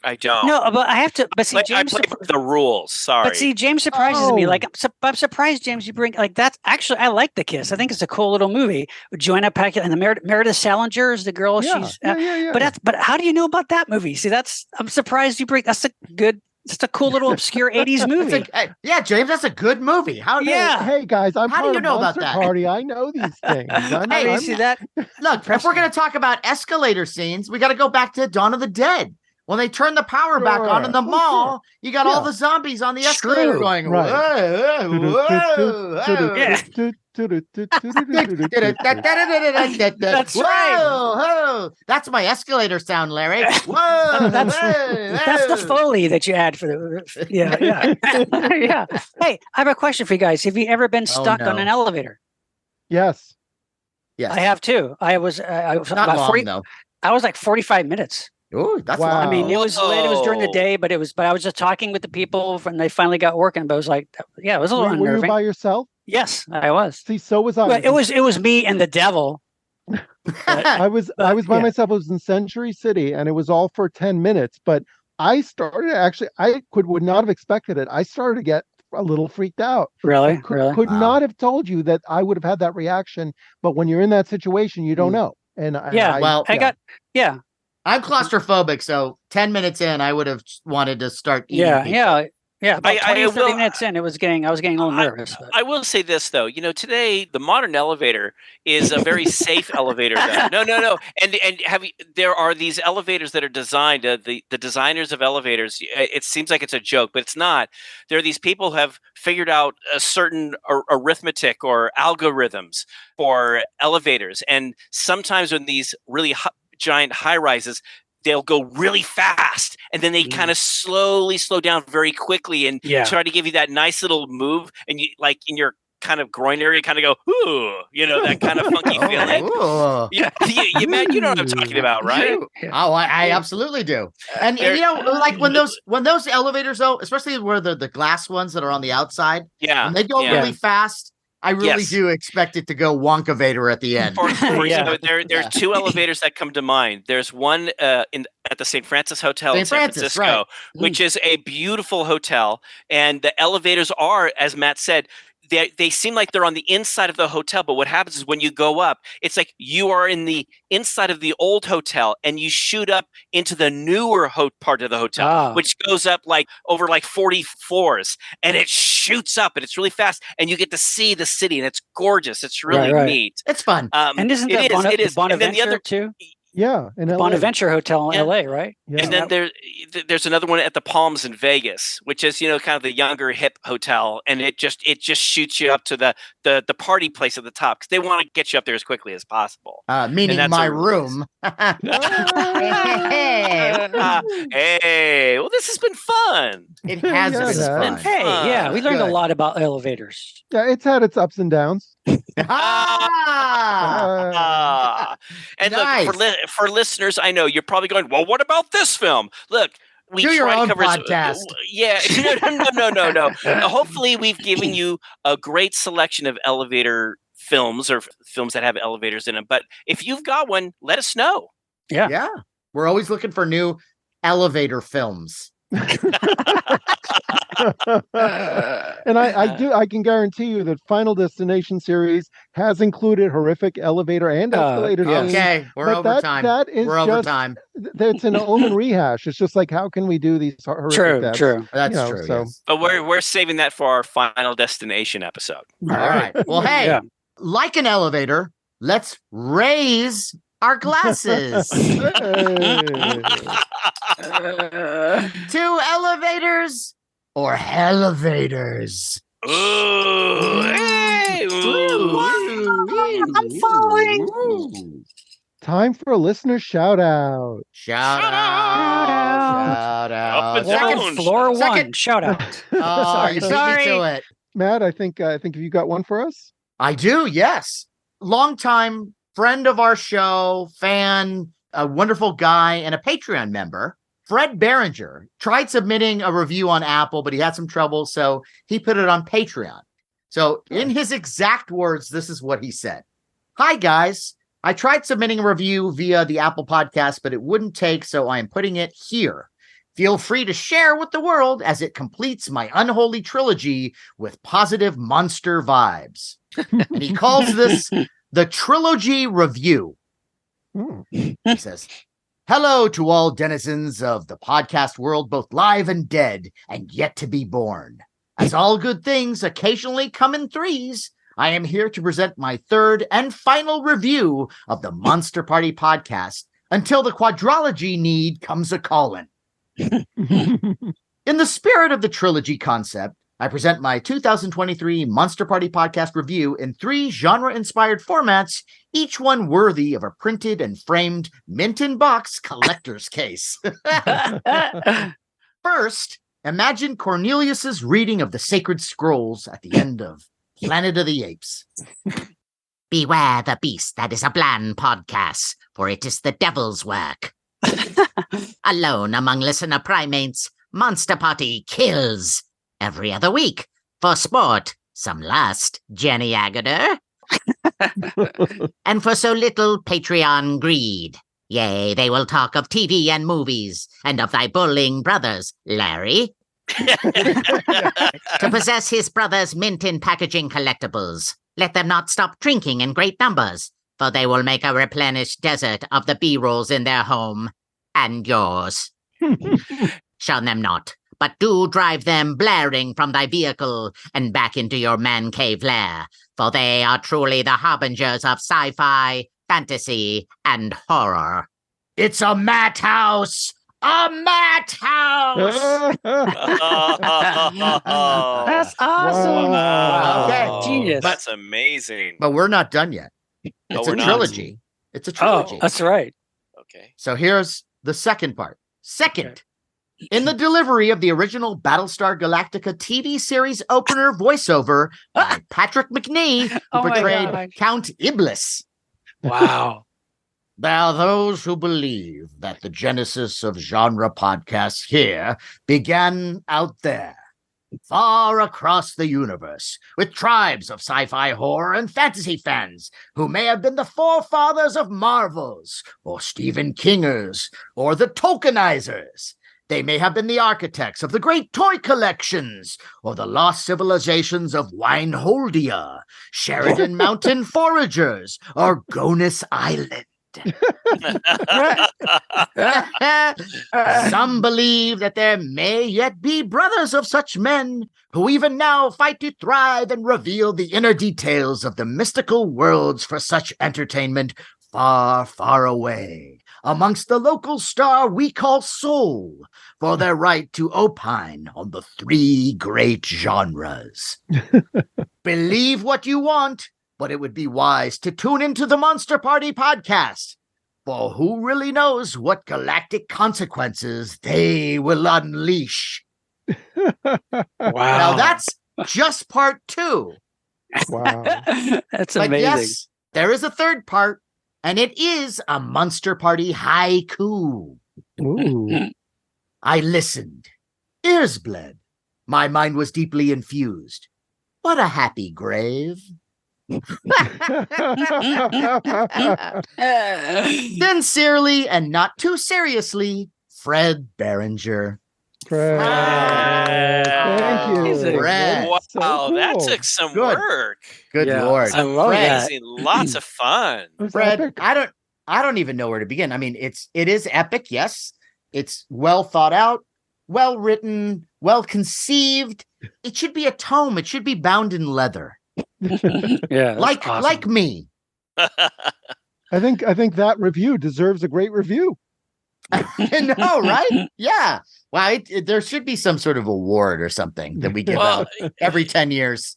I don't. No, but I have to. But see, I James. play by the rules. Sorry. But see, James surprises me. Oh. Like I'm surprised, James. You bring like that's actually I like The Kiss. I think it's a cool little movie. Joanna Pacula and the Meredith Salinger is the girl. Yeah, She's. yeah. But how do you know about that movie? See, I'm surprised you bring. That's a good. It's a cool little obscure '80s movie. Yeah, James, that's a good movie. Hey guys, I'm How do part you of know about Monster that? Party. I know these things. Hey, you see that? Look, if we're going to talk about escalator scenes, we got to go back to Dawn of the Dead. When they turn the power back on in the mall, you got all the zombies on the escalator going, whoa, whoa, whoa. Yeah. That's right. Whoa. That's my escalator sound, Larry. Whoa. That's the Foley that you add for the. Yeah. Yeah. Hey, I have a question for you guys. Have you ever been stuck on no. an elevator? Yes. Yes. I have too. I was Not about long, 40. though. I was like 45 minutes. Ooh, that's Wow. long. I mean, it was during the Whoa. day, but I was just talking with the people when they finally got working. But it was like, yeah, it was a little Were you unnerving. by yourself? Yes, I was. See, so was I. But it was me and the devil. I was by yeah. myself. I was in Century City, and it was all for 10 minutes. But I started would not have expected it. I started to get a little freaked out. Really? Could Wow. not have told you that I would have had that reaction. But when you're in that situation, you don't know. And I'm claustrophobic, so 10 minutes in, I would have wanted to start eating pizza. About 20 or 30 will- minutes in, I was getting a little nervous. But. I will say this though, today the modern elevator is a very safe elevator. Though. No, and there are these elevators that are designed. The designers of elevators. It seems like it's a joke, but it's not. There are these people who have figured out a certain arithmetic or algorithms for elevators, and sometimes when these really giant high rises, they'll go really fast and then they kind of slowly slow down very quickly and try to give you that nice little move, and you like in your kind of groin area kind of go ooh, that kind of funky feeling. Man, you know what I'm talking about, right? Oh, I absolutely do. And like when those elevators though, especially where the glass ones that are on the outside, when they go really fast, I really do expect it to go Wonkavator at the end. There are two elevators that come to mind. There's one at the St. Francis Hotel in San Francisco, right. which is a beautiful hotel, and the elevators are, as Matt said, they seem like they're on the inside of the hotel, but what happens is when you go up, it's like you are in the inside of the old hotel and you shoot up into the newer part of the hotel, which goes up like over like 40 floors, and it shoots up and it's really fast, and you get to see the city, and it's gorgeous. It's really neat. It's fun. And isn't that Bonaventure too? Yeah, in LA. Bonaventure Hotel in LA, right? Yeah. And then there's another one at the Palms in Vegas, which is kind of the younger hip hotel, and it just shoots you up to the party place at the top because they want to get you up there as quickly as possible. Meaning my room. Hey, well, this has been fun. It has been fun. Hey, yeah, we learned a lot about elevators. Yeah, it's had its ups and downs. And Nice. look, for listeners, I know you're probably going, well, what about this film? Look, we Do your try own to cover podcast. Yeah, no. Hopefully, we've given you a great selection of elevator films or films that have elevators in them. But if you've got one, let us know. Yeah. We're always looking for new elevator films. And I can guarantee you that Final Destination series has included horrific elevator and escalator scenes. Okay, we're but overtime. That is we're just overtime. That's an Omen rehash. It's just like, how can we do these horrific deaths? True. That's true. So, yes. But we're saving that for our Final Destination episode. All right. Well, hey, like an elevator, let's raise our glasses. To elevators or hellevators. Ooh, hey, I'm falling. Time for a listener shout out. Shout out. Up and down. Floor one. Shout out. Oh, you beat me to it. Matt, I think you got one for us. I do, yes. Longtime friend of our show, fan, a wonderful guy, and a Patreon member, Fred Behringer, tried submitting a review on Apple, but he had some trouble, so he put it on Patreon. So in his exact words, this is what he said. Hi, guys. I tried submitting a review via the Apple podcast, but it wouldn't take, so I am putting it here. Feel free to share with the world as it completes my unholy trilogy with positive monster vibes. And he calls this the Trilogy Review. He says, hello to all denizens of the podcast world, both live and dead, and yet to be born. As all good things occasionally come in threes, I am here to present my third and final review of the Monster Party podcast until the quadrology need comes a-callin'. In the spirit of the trilogy concept, I present my 2023 Monster Party podcast review in 3 genre-inspired formats, each one worthy of a printed and framed mint-in-box collector's case. First, imagine Cornelius's reading of the sacred scrolls at the end of Planet of the Apes. Beware the beast that is a bland podcast, for it is the devil's work. Alone among listener primates, Monster Party kills every other week. For sport, some lust, Jenny Agutter. And for so little Patreon greed. Yea, they will talk of TV and movies, and of thy bullying brothers, Larry. To possess his brother's mint in packaging collectibles. Let them not stop drinking in great numbers, for they will make a replenished desert of the B-rolls in their home. And yours. Shun them not, but do drive them blaring from thy vehicle and back into your man cave lair, for they are truly the harbingers of sci-fi, fantasy, and horror. It's a Matt house! A Matt house! That's awesome. Wow. Okay. Genius. That's amazing. But we're not done yet. It's we're a not. trilogy. It's a trilogy. Oh, that's right. Okay. So here's the second part. Second, in the delivery of the original Battlestar Galactica TV series opener voiceover by Patrick McNee, who Oh my portrayed God. Count Iblis. Wow. There are those who believe that the genesis of genre podcasts here began out there, far across the universe, with tribes of sci-fi horror and fantasy fans who may have been the forefathers of Marvels, or Stephen Kingers, or the Tolkienizers. They may have been the architects of the great toy collections, or the lost civilizations of Wineholdia, Sheridan Mountain Foragers, or Gonis Island. Some believe that there may yet be brothers of such men who even now fight to thrive and reveal the inner details of the mystical worlds for such entertainment far, far away, amongst the local star we call soul, for their right to opine on the 3 great genres. Believe what you want, but it would be wise to tune into the Monster Party podcast, for who really knows what galactic consequences they will unleash. Wow. Now that's just part 2. Wow. That's But amazing. yes, there is a third part, and it is a Monster Party haiku. Ooh. I listened. Ears bled. My mind was deeply infused. What a happy grave. Sincerely and not too seriously, Fred Berenger. Fred. Thank you. Fred. Wow, That's so cool. that took some Good. work. Good Lord. I love that. Amazing. Lots of fun. It was Fred, epic. I don't even know where to begin. I mean, it is epic, yes. It's well thought out, well written, well conceived. It should be a tome. It should be bound in leather. Yeah, Like awesome. like me. I think that review deserves a great review. No, right? Yeah. Well, there should be some sort of award or something that we give out every 10 years.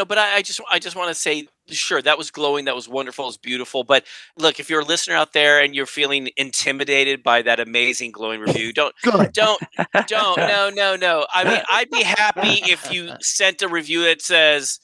But I just want to say, sure, that was glowing, that was wonderful, it was beautiful. But look, if you're a listener out there and you're feeling intimidated by that amazing glowing review, don't. No. I mean, I'd be happy if you sent a review that says,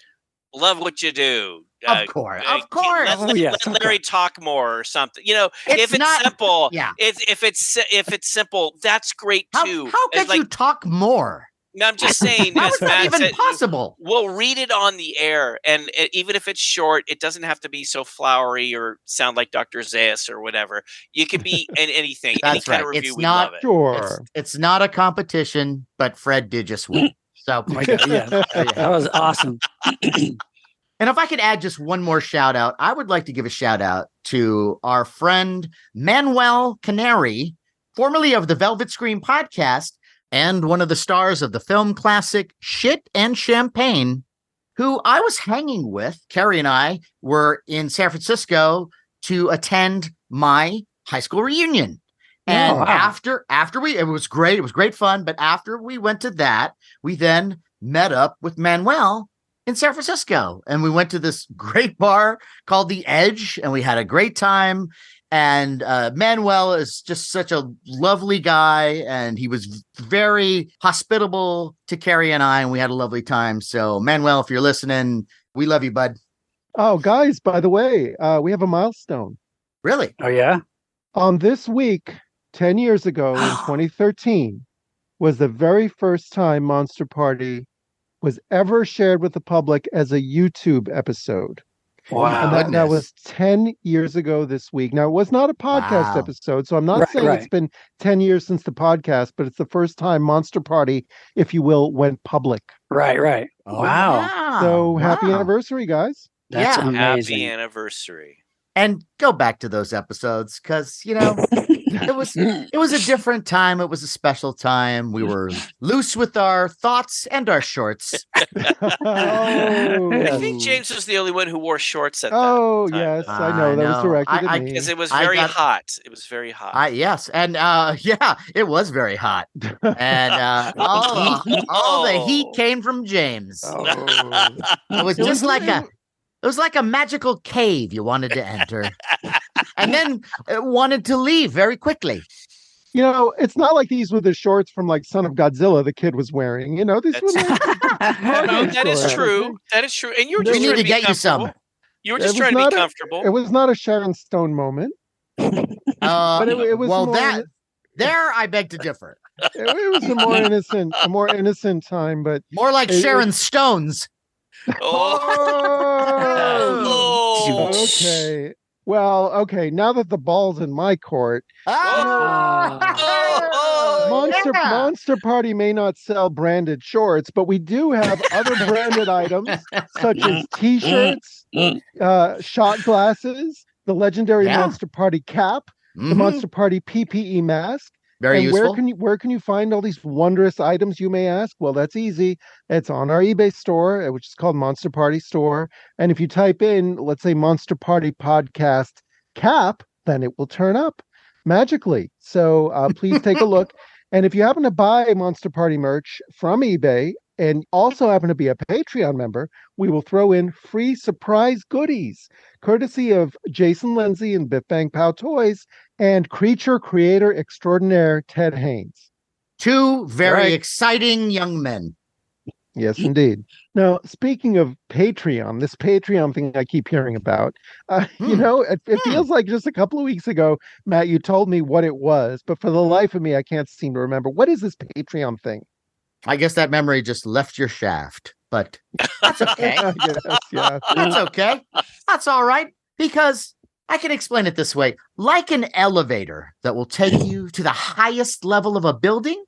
"Love what you do." Of course. Let Larry talk more or something. If it's not simple, yeah. If it's simple, that's great too. How could you talk more? No, I'm just saying. How as is that Matt even said, possible? We'll read it on the air, and even if it's short, it doesn't have to be so flowery or sound like Dr. Zayas or whatever. You can be in anything, any That's kind right. of review. It's We not love it. Sure. It's not a competition, but Fred did just win. So, Oh my God, yeah, that was awesome. And if I could add just one more shout out, I would like to give a shout out to our friend Manuel Canary, formerly of the Velvet Screen podcast and one of the stars of the film classic Shit and Champagne, who I was hanging with. Carrie and I were in San Francisco to attend my high school reunion. And after it was great fun. But after we went to that, we then met up with Manuel in San Francisco, and we went to this great bar called The Edge, and we had a great time. And Manuel is just such a lovely guy, and he was very hospitable to Carrie and I, and we had a lovely time. So, Manuel, if you're listening, we love you, bud. Oh, guys, by the way, we have a milestone. Really? Oh, yeah? On this week, 10 years ago in 2013, was the very first time Monster Party was ever shared with the public as a YouTube episode. Wow. And that was 10 years ago this week. Now, it was not a podcast episode, so I'm not saying it's been 10 years since the podcast, but it's the first time Monster Party, if you will, went public. Right. Oh, Wow. So happy anniversary, guys. That's amazing. Happy anniversary. And go back to those episodes, because it was a different time. It was a special time. We were loose with our thoughts and our shorts. I think James was the only one who wore shorts at that time. Yes, I know. That was directed at me. Because it was very hot. It was very hot. Yes. And it was very hot. And all the heat came from James. It was just like it was like a magical cave you wanted to enter and then wanted to leave very quickly. It's not like these were the shorts from like Son of Godzilla the kid was wearing. These were like that is true. That is true. And you were just trying to get you some. You were just trying to be comfortable. It was not a Sharon Stone moment. But it was there I beg to differ. It was a more innocent time, but more like Sharon Stone's. Okay. Well, okay. Now that the ball's in my court, Monster Party may not sell branded shorts, but we do have other branded items such as T-shirts, shot glasses, the legendary Monster Party cap, the Monster Party PPE mask. Very useful. Where can you find all these wondrous items, you may ask? Well, that's easy. It's on our eBay store, which is called Monster Party Store. And if you type in, let's say, Monster Party Podcast Cap, then it will turn up magically. So please take a look. And if you happen to buy Monster Party merch from eBay and also happen to be a Patreon member, we will throw in free surprise goodies, courtesy of Jason Lindsay and Biff Bang Pow Toys and creature creator extraordinaire Ted Haynes. Two very exciting young men. Yes, indeed. Now, speaking of Patreon, this Patreon thing I keep hearing about, it feels like just a couple of weeks ago, Matt, you told me what it was, but for the life of me, I can't seem to remember. What is this Patreon thing? I guess that memory just left your shaft, but that's okay. Yes, yeah. That's okay. That's all right, because I can explain it this way. Like an elevator that will take you to the highest level of a building,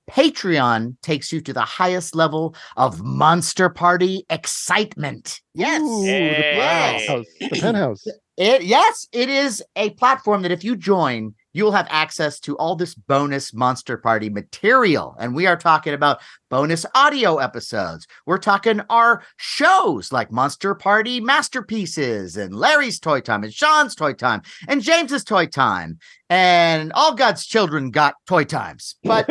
Patreon takes you to the highest level of Monster Party excitement. Yes. Ooh, the Yes. penthouse. The penthouse. It is a platform that if you join, you'll have access to all this bonus Monster Party material. And we are talking about bonus audio episodes. We're talking our shows like Monster Party Masterpieces and Larry's Toy Time and Sean's Toy Time and James's Toy Time. And all God's children got toy times. But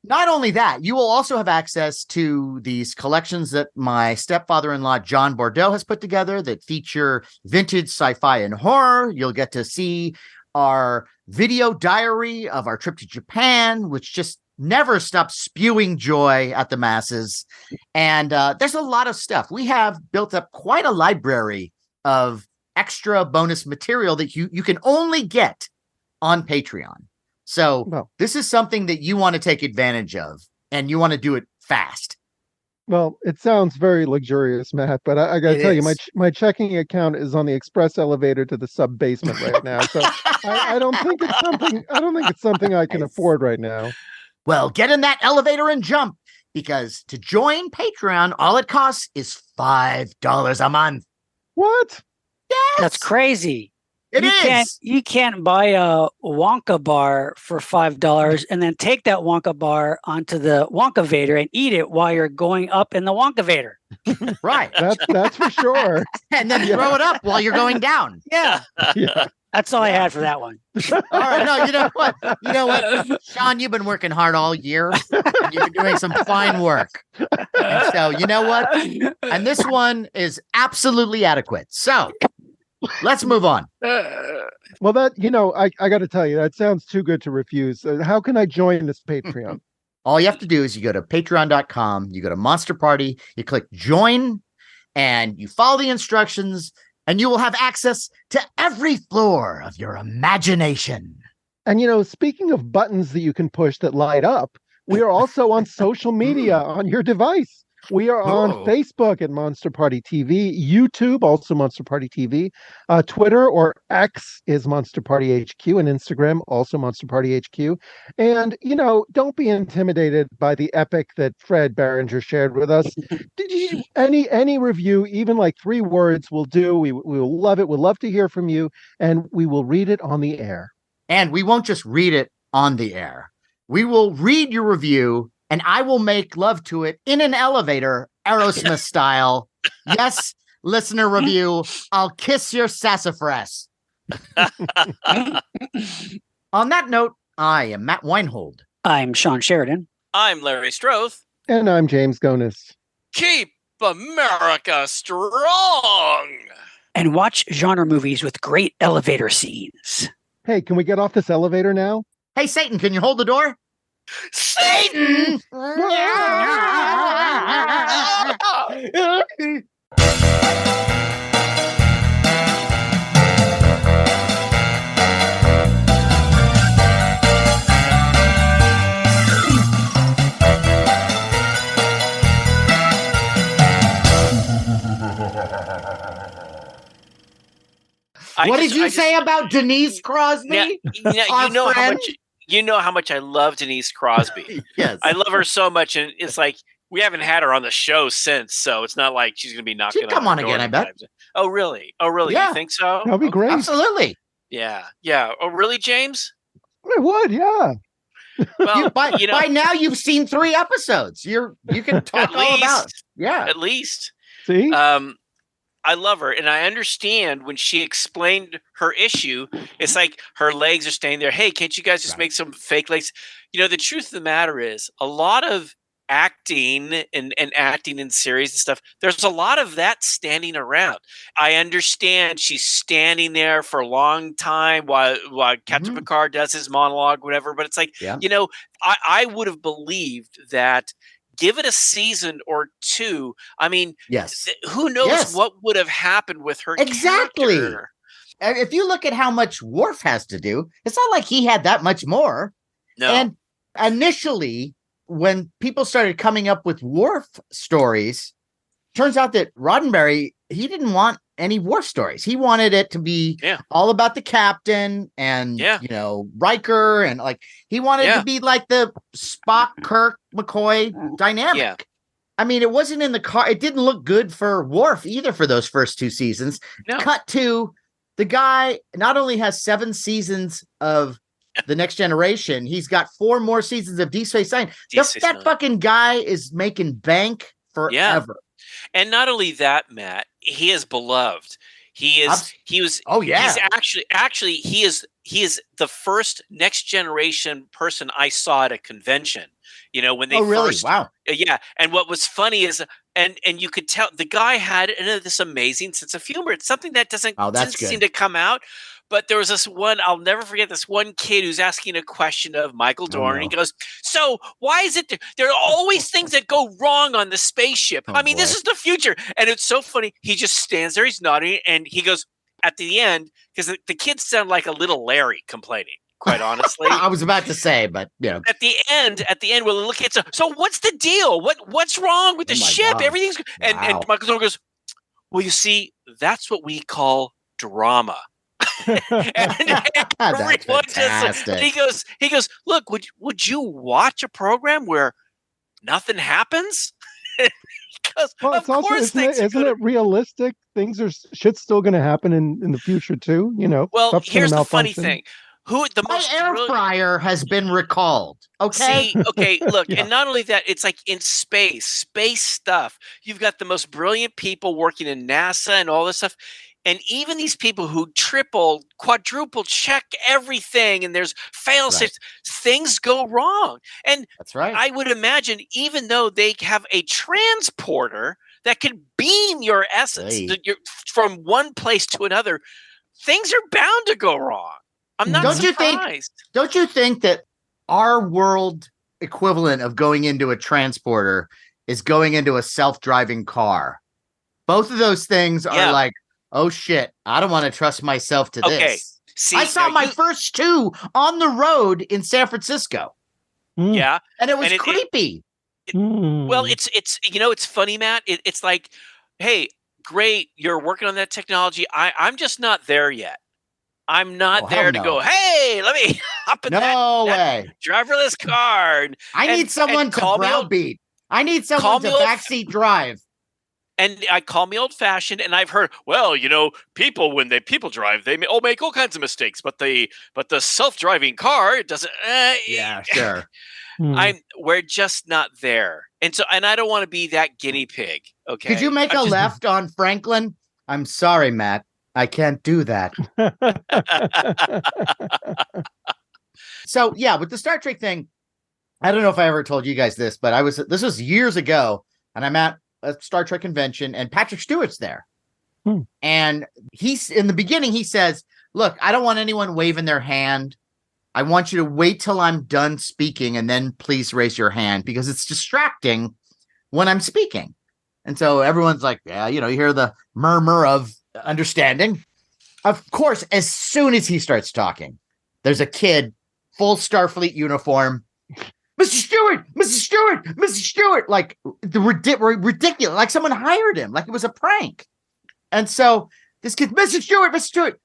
not only that, you will also have access to these collections that my stepfather-in-law, John Bordeaux, has put together that feature vintage sci-fi and horror. You'll get to see our video diary of our trip to Japan, which just never stops spewing joy at the masses. And there's a lot of stuff. We have built up quite a library of extra bonus material that you can only get on Patreon. So this is something that you want to take advantage of, and you want to do it fast. Well, it sounds very luxurious, Matt, but I got to tell you, my checking account is on the express elevator to the sub basement right now. So I don't think it's something. I don't think it's something I can afford right now. Well, get in that elevator and jump, because to join Patreon, all it costs is $5 a month. What? Yes, That's crazy. You You can't buy a Wonka bar for $5 and then take that Wonka bar onto the Wonka Vader and eat it while you're going up in the Wonka Vader. Right. That's for sure. And then throw it up while you're going down. Yeah. Yeah. That's all I had for that one. All right. No, you know what? Sean, you've been working hard all year. And you've been doing some fine work. And so, you know what? And this one is absolutely adequate. So let's move on. Well, I got to tell you, that sounds too good to refuse. How can I join this Patreon? All you have to do is you go to patreon.com, you go to Monster Party, you click join, and you follow the instructions, and you will have access to every floor of your imagination. And, speaking of buttons that you can push that light up, we are also on social media on your device. We are on Facebook at Monster Party TV, YouTube, also Monster Party TV, Twitter or X is Monster Party HQ, and Instagram, also Monster Party HQ. And, don't be intimidated by the epic that Fred Barringer shared with us. Did you any review, even like 3 words will do. We will love it. We'll love to hear from you, and we will read it on the air. And we won't just read it on the air. We will read your review, and I will make love to it in an elevator, Aerosmith style. Yes, listener review. I'll kiss your sassafras. On that note, I am Matt Weinhold. I'm Shawn Sheridan. I'm Larry Strothe. And I'm James Gonis. Keep America strong. And watch genre movies with great elevator scenes. Hey, can we get off this elevator now? Hey, Satan, can you hold the door? Satan! What did you say about Denise Crosby? You know how much I love Denise Crosby. Yes. I love her so much, and it's like we haven't had her on the show since, so it's not like she's going to be knocking on She'd come on our again, door I bet. anytime. Oh, really? Oh, really? Yeah. You think so? That'd be great. Absolutely. Yeah. Yeah. Oh, really, James? I would, yeah. Well, by now you've seen 3 episodes. You can talk all about it. Yeah. At least. See? I love her, and I understand when she explained her issue. It's like her legs are staying there. Hey, can't you guys just make some fake legs? The truth of the matter is, a lot of acting and acting in series and stuff, there's a lot of that standing around. I understand she's standing there for a long time while Captain Picard does his monologue, whatever. But it's like, I would have believed that. Give it a season or 2. I mean, yes. Who knows what would have happened with her? Exactly. Character. If you look at how much Worf has to do, it's not like he had that much more. No. And Initially, when people started coming up with Worf stories, turns out that Roddenberry, he didn't want any Worf stories. He wanted it to be all about the captain and, Riker. And like, he wanted it to be like the Spock, Kirk, McCoy dynamic. Yeah. I mean, it wasn't in the car. It didn't look good for Worf either for those first 2 seasons. No. Cut to the guy not only has 7 seasons of The Next Generation, he's got 4 more seasons of Deep Space Nine. That fucking guy is making bank forever. Yeah. And not only that, Matt, he is beloved. He's actually he is the first Next Generation person I saw at a convention. When they first, wow. Yeah. And what was funny is, and you could tell the guy had this amazing sense of humor. It's something that didn't seem to come out. But there was this one, I'll never forget this one kid who's asking a question of Michael Dorn. And he goes, so why is it there are always things that go wrong on the spaceship? This is the future. And it's so funny. He just stands there, he's nodding, and he goes at the end, because the kids sound like a little Larry complaining, quite honestly. I was about to say, but At the end, we'll look at so what's the deal? What's wrong with the ship? God. Everything's and Michael Dorn goes, well, you see, that's what we call drama. That's fantastic. He goes, look, would you watch a program where nothing happens? Well, it's also, isn't it realistic? Shit's still going to happen in the future too. Well, here's the funny thing. My air fryer has been recalled. Okay. See, okay, look, and not only that, it's like in space stuff. You've got the most brilliant people working in NASA and all this stuff. And even these people who triple, quadruple check everything, and there's fail safes, things go wrong. And that's right. I would imagine, even though they have a transporter that can beam your essence from one place to another, things are bound to go wrong. I'm not surprised. Don't you think that our world equivalent of going into a transporter is going into a self-driving car? Both of those things are like, oh shit, I don't want to trust myself to this. See, I saw my first 2 on the road in San Francisco. Yeah. And it was creepy. Well, it's funny, Matt. It's like, hey, great, you're working on that technology. I'm just not there yet. I'm not there to go, hey, let me hop in that driverless car. I need someone to browbeat. I need someone to backseat drive. And I call me old-fashioned, and I've heard, well, people, when people drive, they make all kinds of mistakes, but the self-driving car, it doesn't. Yeah, sure. We're just not there, and I don't want to be that guinea pig. Okay. Could you make a left on Franklin? I'm sorry, Matt, I can't do that. So yeah, with the Star Trek thing, I don't know if I ever told you guys this, but this was years ago, and I'm at a Star Trek convention, and Patrick Stewart's there. And he's in the beginning, he says, look, I don't want anyone waving their hand. I want you to wait till I'm done speaking, and then please raise your hand, because it's distracting when I'm speaking. And so everyone's like, yeah, you hear the murmur of understanding. Of course, as soon as he starts talking, there's a kid, full Starfleet uniform, Mr. Stewart, Mr. Stewart, Mr. Stewart, like the ridiculous, like someone hired him, like it was a prank. And so this kid, Mr. Stewart, Mr. Stewart,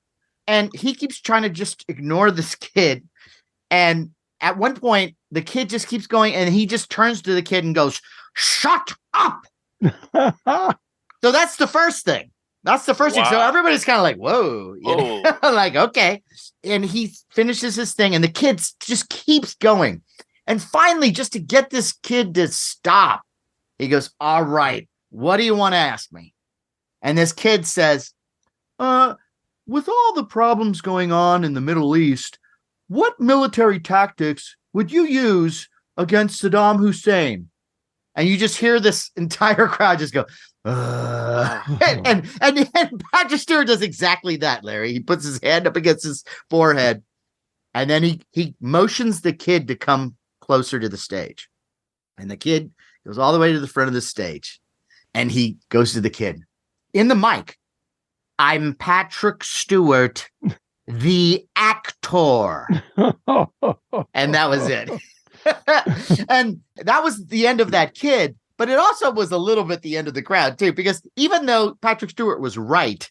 and he keeps trying to just ignore this kid. And at one point, the kid just keeps going, and he just turns to the kid and goes, "Shut up!" So that's the first thing. That's the first thing. So everybody's kind of like, whoa, like, okay. And he finishes his thing, and the kid just keeps going. And finally, just to get this kid to stop, he goes, all right, what do you want to ask me? And this kid says, with all the problems going on in the Middle East, what military tactics would you use against Saddam Hussein? And you just hear this entire crowd just go, and Patrick Stewart does exactly that, Larry. He puts his hand up against his forehead, and then he motions the kid to come closer to the stage. And the kid goes all the way to the front of the stage, and he goes to the kid in the mic. I'm Patrick Stewart, the actor. And that was it. And that was the end of that kid, but it also was a little bit the end of the crowd too, because even though Patrick Stewart was right,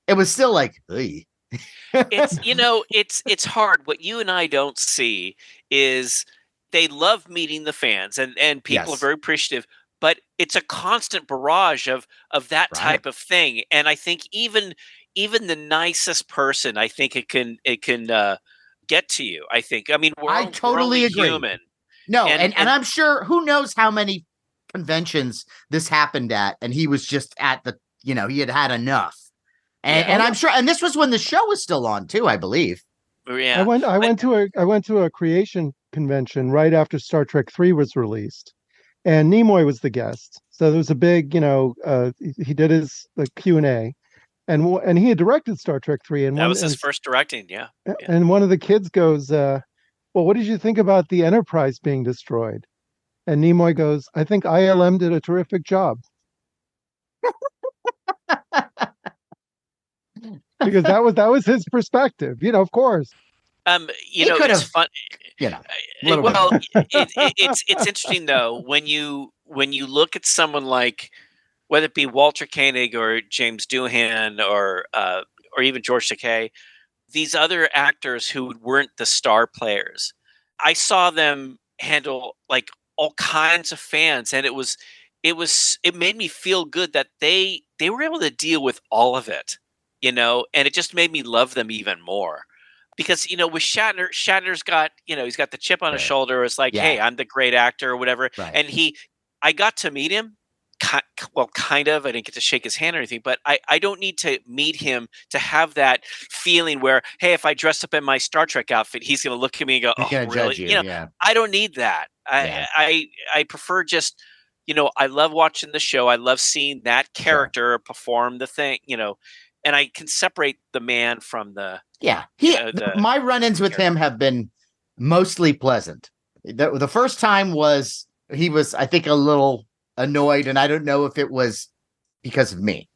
it was still like, hey. It's it's hard. What you and I don't see is they love meeting the fans, and people are Yes. very appreciative, but it's a constant barrage of that Right. type of thing. And I think even the nicest person, I think it can get to you. I think. I mean, I we're totally only agree. human. No, And and I'm sure, who knows how many conventions this happened at, and he was just at the, he had enough. And I'm sure, and this was when the show was still on too, I believe. Yeah. I went to a creation convention right after Star Trek 3 was released, and Nimoy was the guest. So there was a big, he did his Q&A, and he had directed Star Trek 3, and that was his first directing. Yeah. And one of the kids goes, well, what did you think about the Enterprise being destroyed? And Nimoy goes, I think ILM did a terrific job. Because that was his perspective, of course. It's fun. Well, it's interesting though when you look at someone like, whether it be Walter Koenig or James Doohan or even George Takei, these other actors who weren't the star players, I saw them handle like all kinds of fans, and it made me feel good that they were able to deal with all of it, and it just made me love them even more. Because with Shatner's got he's got the chip on his shoulder. It's like, hey, I'm the great actor or whatever. Right. And I got to meet him. Well, kind of. I didn't get to shake his hand or anything, but I don't need to meet him to have that feeling where, hey, if I dress up in my Star Trek outfit, he's going to look at me and go, he's oh, really? judge you, yeah. I don't need that. I prefer just, I love watching the show. I love seeing that character perform the thing, and I can separate the man from the. Yeah. My run-ins with him have been mostly pleasant. The first time he was, I think, a little annoyed, and I don't know if it was because of me.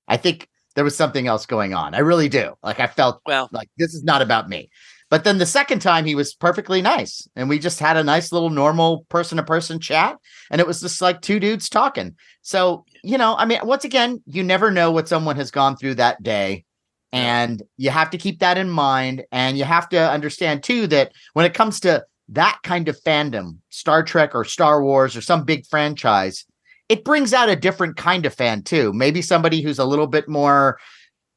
I think there was something else going on. I really do. Like, I felt like this is not about me. But then the second time he was perfectly nice, and we just had a nice little normal person-to-person chat, and it was just like two dudes talking. So, I mean, once again, you never know what someone has gone through that day, and you have to keep that in mind, and you have to understand too that when it comes to that kind of fandom, Star Trek or Star Wars or some big franchise, it brings out a different kind of fan too. Maybe somebody who's a little bit more,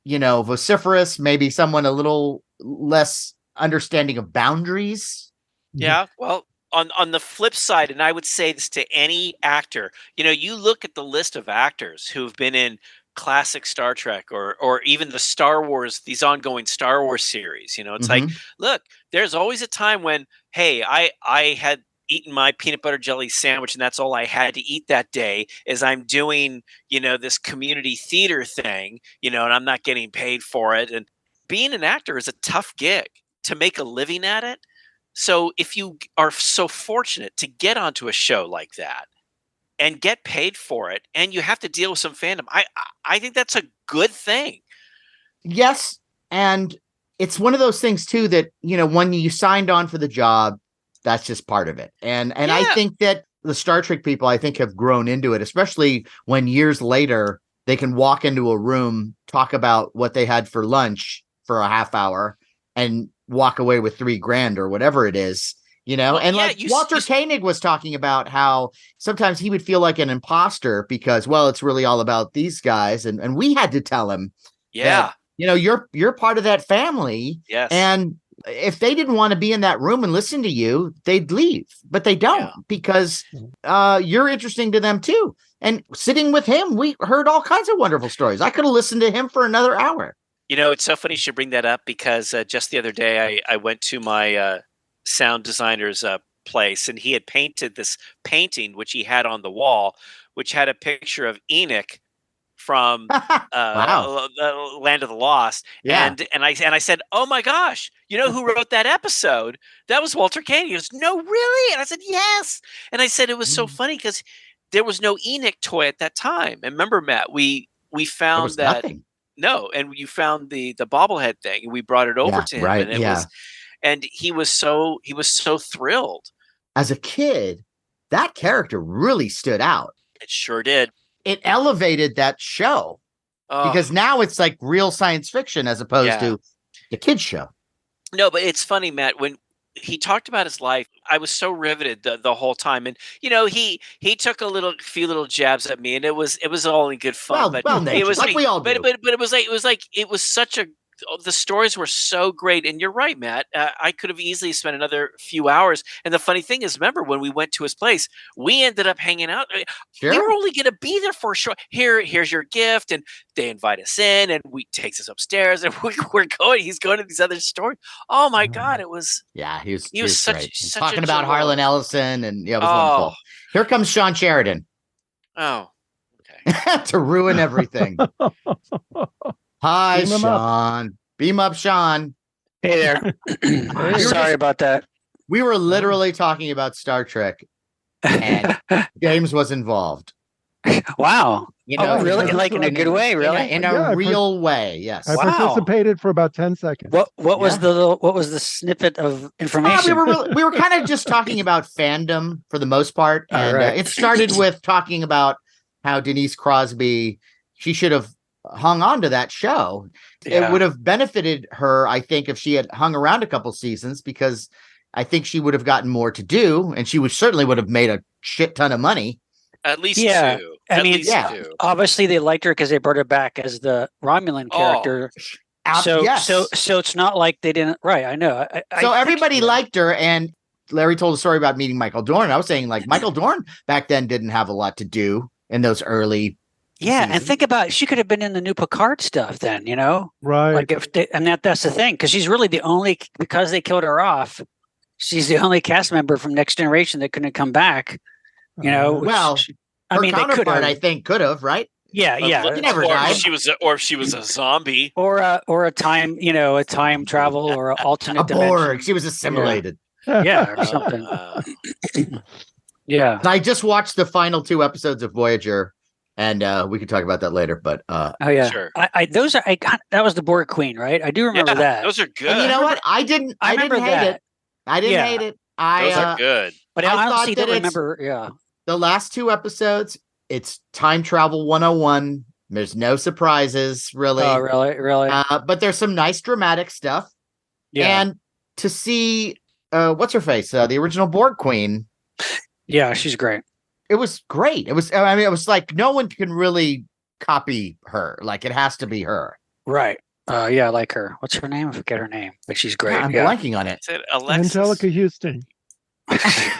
vociferous, maybe someone a little less understanding of boundaries. Yeah. Well, on the flip side, and I would say this to any actor, you look at the list of actors who've been in classic Star Trek or even the Star Wars, these ongoing Star Wars series, it's like, look, there's always a time when, hey, I had eaten my peanut butter jelly sandwich and that's all I had to eat that day, as I'm doing, this community theater thing, and I'm not getting paid for it. And being an actor is a tough gig to make a living at it. So if you are so fortunate to get onto a show like that and get paid for it, and you have to deal with some fandom, I think that's a good thing. Yes, and it's one of those things too that, when you signed on for the job, that's just part of it. And I think that the Star Trek people, I think, have grown into it, especially when years later they can walk into a room, talk about what they had for lunch for a half hour, and walk away with $3,000 or whatever it is. Walter Koenig was talking about how sometimes he would feel like an imposter because, it's really all about these guys. And we had to tell him, that, you're part of that family. Yes. And if they didn't want to be in that room and listen to you, they'd leave, but they don't because you're interesting to them too. And sitting with him, we heard all kinds of wonderful stories. I could have listened to him for another hour. It's so funny you should bring that up because just the other day I went to my sound designer's place, and he had painted this painting, which he had on the wall, which had a picture of Enoch from the Land of the Lost. Yeah. And I said, oh my gosh, who wrote that episode? That was Walter Koenig. He goes, no, really? And I said, yes. And I said, it was so funny because there was no Enoch toy at that time. And remember, Matt, we found that. Nothing. No, and you found the bobblehead thing, and we brought it over to him, right, and it was, and he was so thrilled. as a kid, that character really stood out. It sure did. It elevated that show because now it's like real science fiction as opposed to the kids show. No, but it's funny, Matt, when he talked about his life, I was so riveted the whole time. And he took a few little jabs at me, and it was all in good fun. But it was like we all do. But it was such a. The stories were so great, and you're right, Matt. I could have easily spent another few hours. And the funny thing is, remember when we went to his place, we ended up hanging out. Sure. We were only going to be there for a short. Here's your gift, and they invite us in, and we takes us upstairs, and we're going. He's going to these other stores. Oh my God, it was. Yeah, he was such talking a about joy. Harlan Ellison, and it was wonderful. Here comes Shawn Sheridan. Oh, okay. To ruin everything. Hi, Shawn. Beam up, Shawn. Hey there. Sorry about that. We were literally talking about Star Trek, and James was involved. Wow. Really? Like in a good way, really? In a real way, yes. I participated for about 10 seconds. What was the snippet of information? We were kind of just talking about fandom for the most part, and it started with talking about how Denise Crosby, she should have hung on to that show. It would have benefited her, I think, if she had hung around a couple seasons, because I think she would have gotten more to do, and she certainly would have made a shit ton of money. At least two. Two. Obviously they liked her because they brought her back as the Romulan character. So it's not like they didn't. Right, I know. So everybody liked her, and Larry told a story about meeting Michael Dorn. I was saying, like, Michael Dorn back then didn't have a lot to do in those early. Yeah, and think about it. She could have been in the new Picard stuff then, right? Like that's the thing, because she's really the only, because they killed her off. She's the only cast member from Next Generation that couldn't come back. Well, her counterpart, I think, could have, right? Yeah. She never died. Or if she was a zombie, or a time, a time travel or an alternate dimension. Borg. She was assimilated. Yeah, or something. Yeah. I just watched the final 2 episodes of Voyager. And we could talk about that later, but sure. That was the Borg Queen, right? I do remember that. Those are good. And you know what? I didn't hate it. I didn't hate it. Those are good. But I honestly don't remember. Yeah. The last 2 episodes, it's time travel 101. There's no surprises, really. Oh, really? But there's some nice dramatic stuff. Yeah. And to see what's her face, the original Borg Queen. Yeah, she's great. It was great. It was like no one can really copy her. Like, it has to be her. Right. Yeah, I like her. What's her name? I forget her name, but she's great. I'm blanking on it. Is it Alexis? Angelica Houston.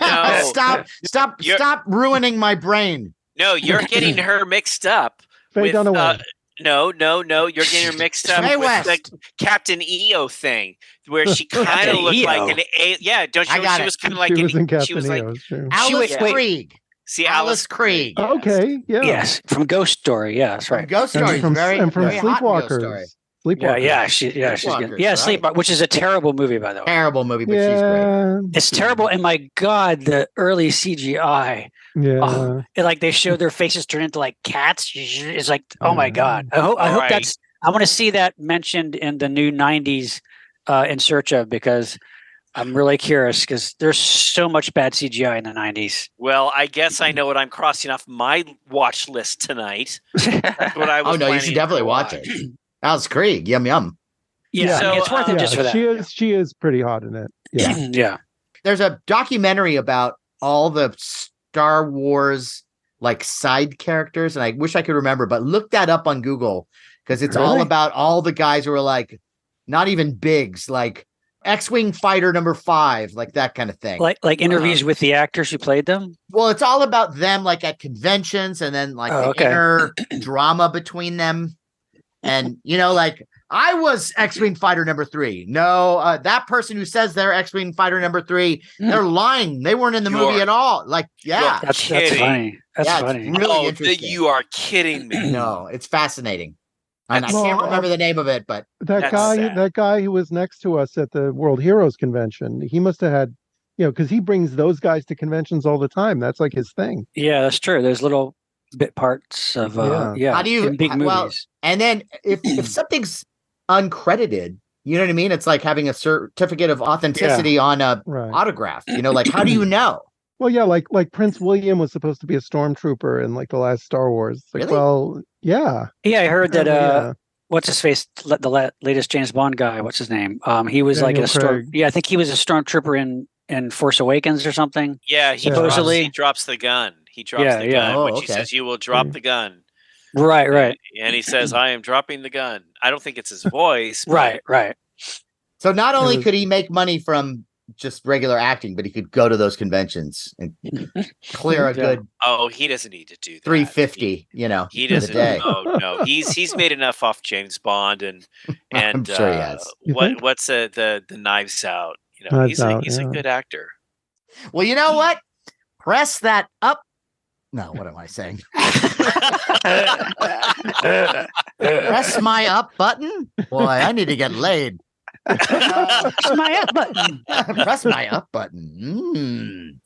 No. Stop ruining my brain. No, you're getting her mixed up. Faye Dunaway. No. You're getting her mixed up with the Captain EO thing, where she kind of looked like an A. Yeah, don't you? She was kind of like she was like Alice Krieg. See, Alice Krieg. Yes. Okay, yeah. Yes, from Ghost Story. Yeah, that's right. From Ghost Story, from very Sleepwalkers. She's good. Yeah, Sleepwalkers, which is a terrible movie, by the way. Terrible movie, but she's great. It's terrible, and my God, the early CGI. Yeah, like they show their faces turn into like cats. It's like, oh my God. I hope that's. I want to see that mentioned in the new '90s In Search Of, because I'm really curious, because there's so much bad CGI in the '90s. Well, I guess I know what I'm crossing off my watch list tonight. That's what I was. Oh no, you should definitely watch it. Alice Krieg, yum yum. Yeah, so, it's worth it just for that. She is pretty hot in it. Yeah. Yeah. There's a documentary about all the Star Wars like side characters, and I wish I could remember, but look that up on Google, because it's all about all the guys who are like not even bigs, like X-Wing fighter number 5, like that kind of thing. Like interviews with the actors who played them? Well, it's all about them like at conventions, and then like the inner drama between them. And, like, I was X-Wing fighter number 3. No, that person who says they're X-Wing fighter number 3, they're lying. They weren't in the movie at all. Like, yeah. That's funny. That's funny. It's really interesting. You are kidding me. No, it's fascinating. And I can't remember the name of it, but that guy who was next to us at the World Heroes Convention, he must have had, because he brings those guys to conventions all the time. That's like his thing. Yeah, that's true. There's little bit parts of How do you in big movies? Well, and then if something's uncredited, you know what I mean? It's like having a certificate of authenticity on a autograph. Like, how do you know? Well, yeah, like Prince William was supposed to be a stormtrooper in like the last Star Wars. Like, Really? well, yeah. Yeah, I heard that. Yeah. What's his face? The latest James Bond guy. What's his name? He was like Daniel a storm. Craig. Yeah, I think he was a stormtrooper in Force Awakens or something. Yeah, Supposedly. he drops the gun. He drops Yeah, the yeah. gun when Oh, she okay. says, "You will drop the gun." Right. And he says, "I am dropping the gun." I don't think it's his voice. But Right. So not only was- could he make money from just regular acting, but he could go to those conventions and clear a Yeah. good Oh, he doesn't need to do that. 350, He for the doesn't. day. No. He's made enough off James Bond and I'm sure he has. You think? what's the Knives Out? Knives Out, he's a yeah. good actor. Well, you know what? Press that up. No, what am I saying? Press my up button? Boy, I need to get laid. Press my up button. Press my up button.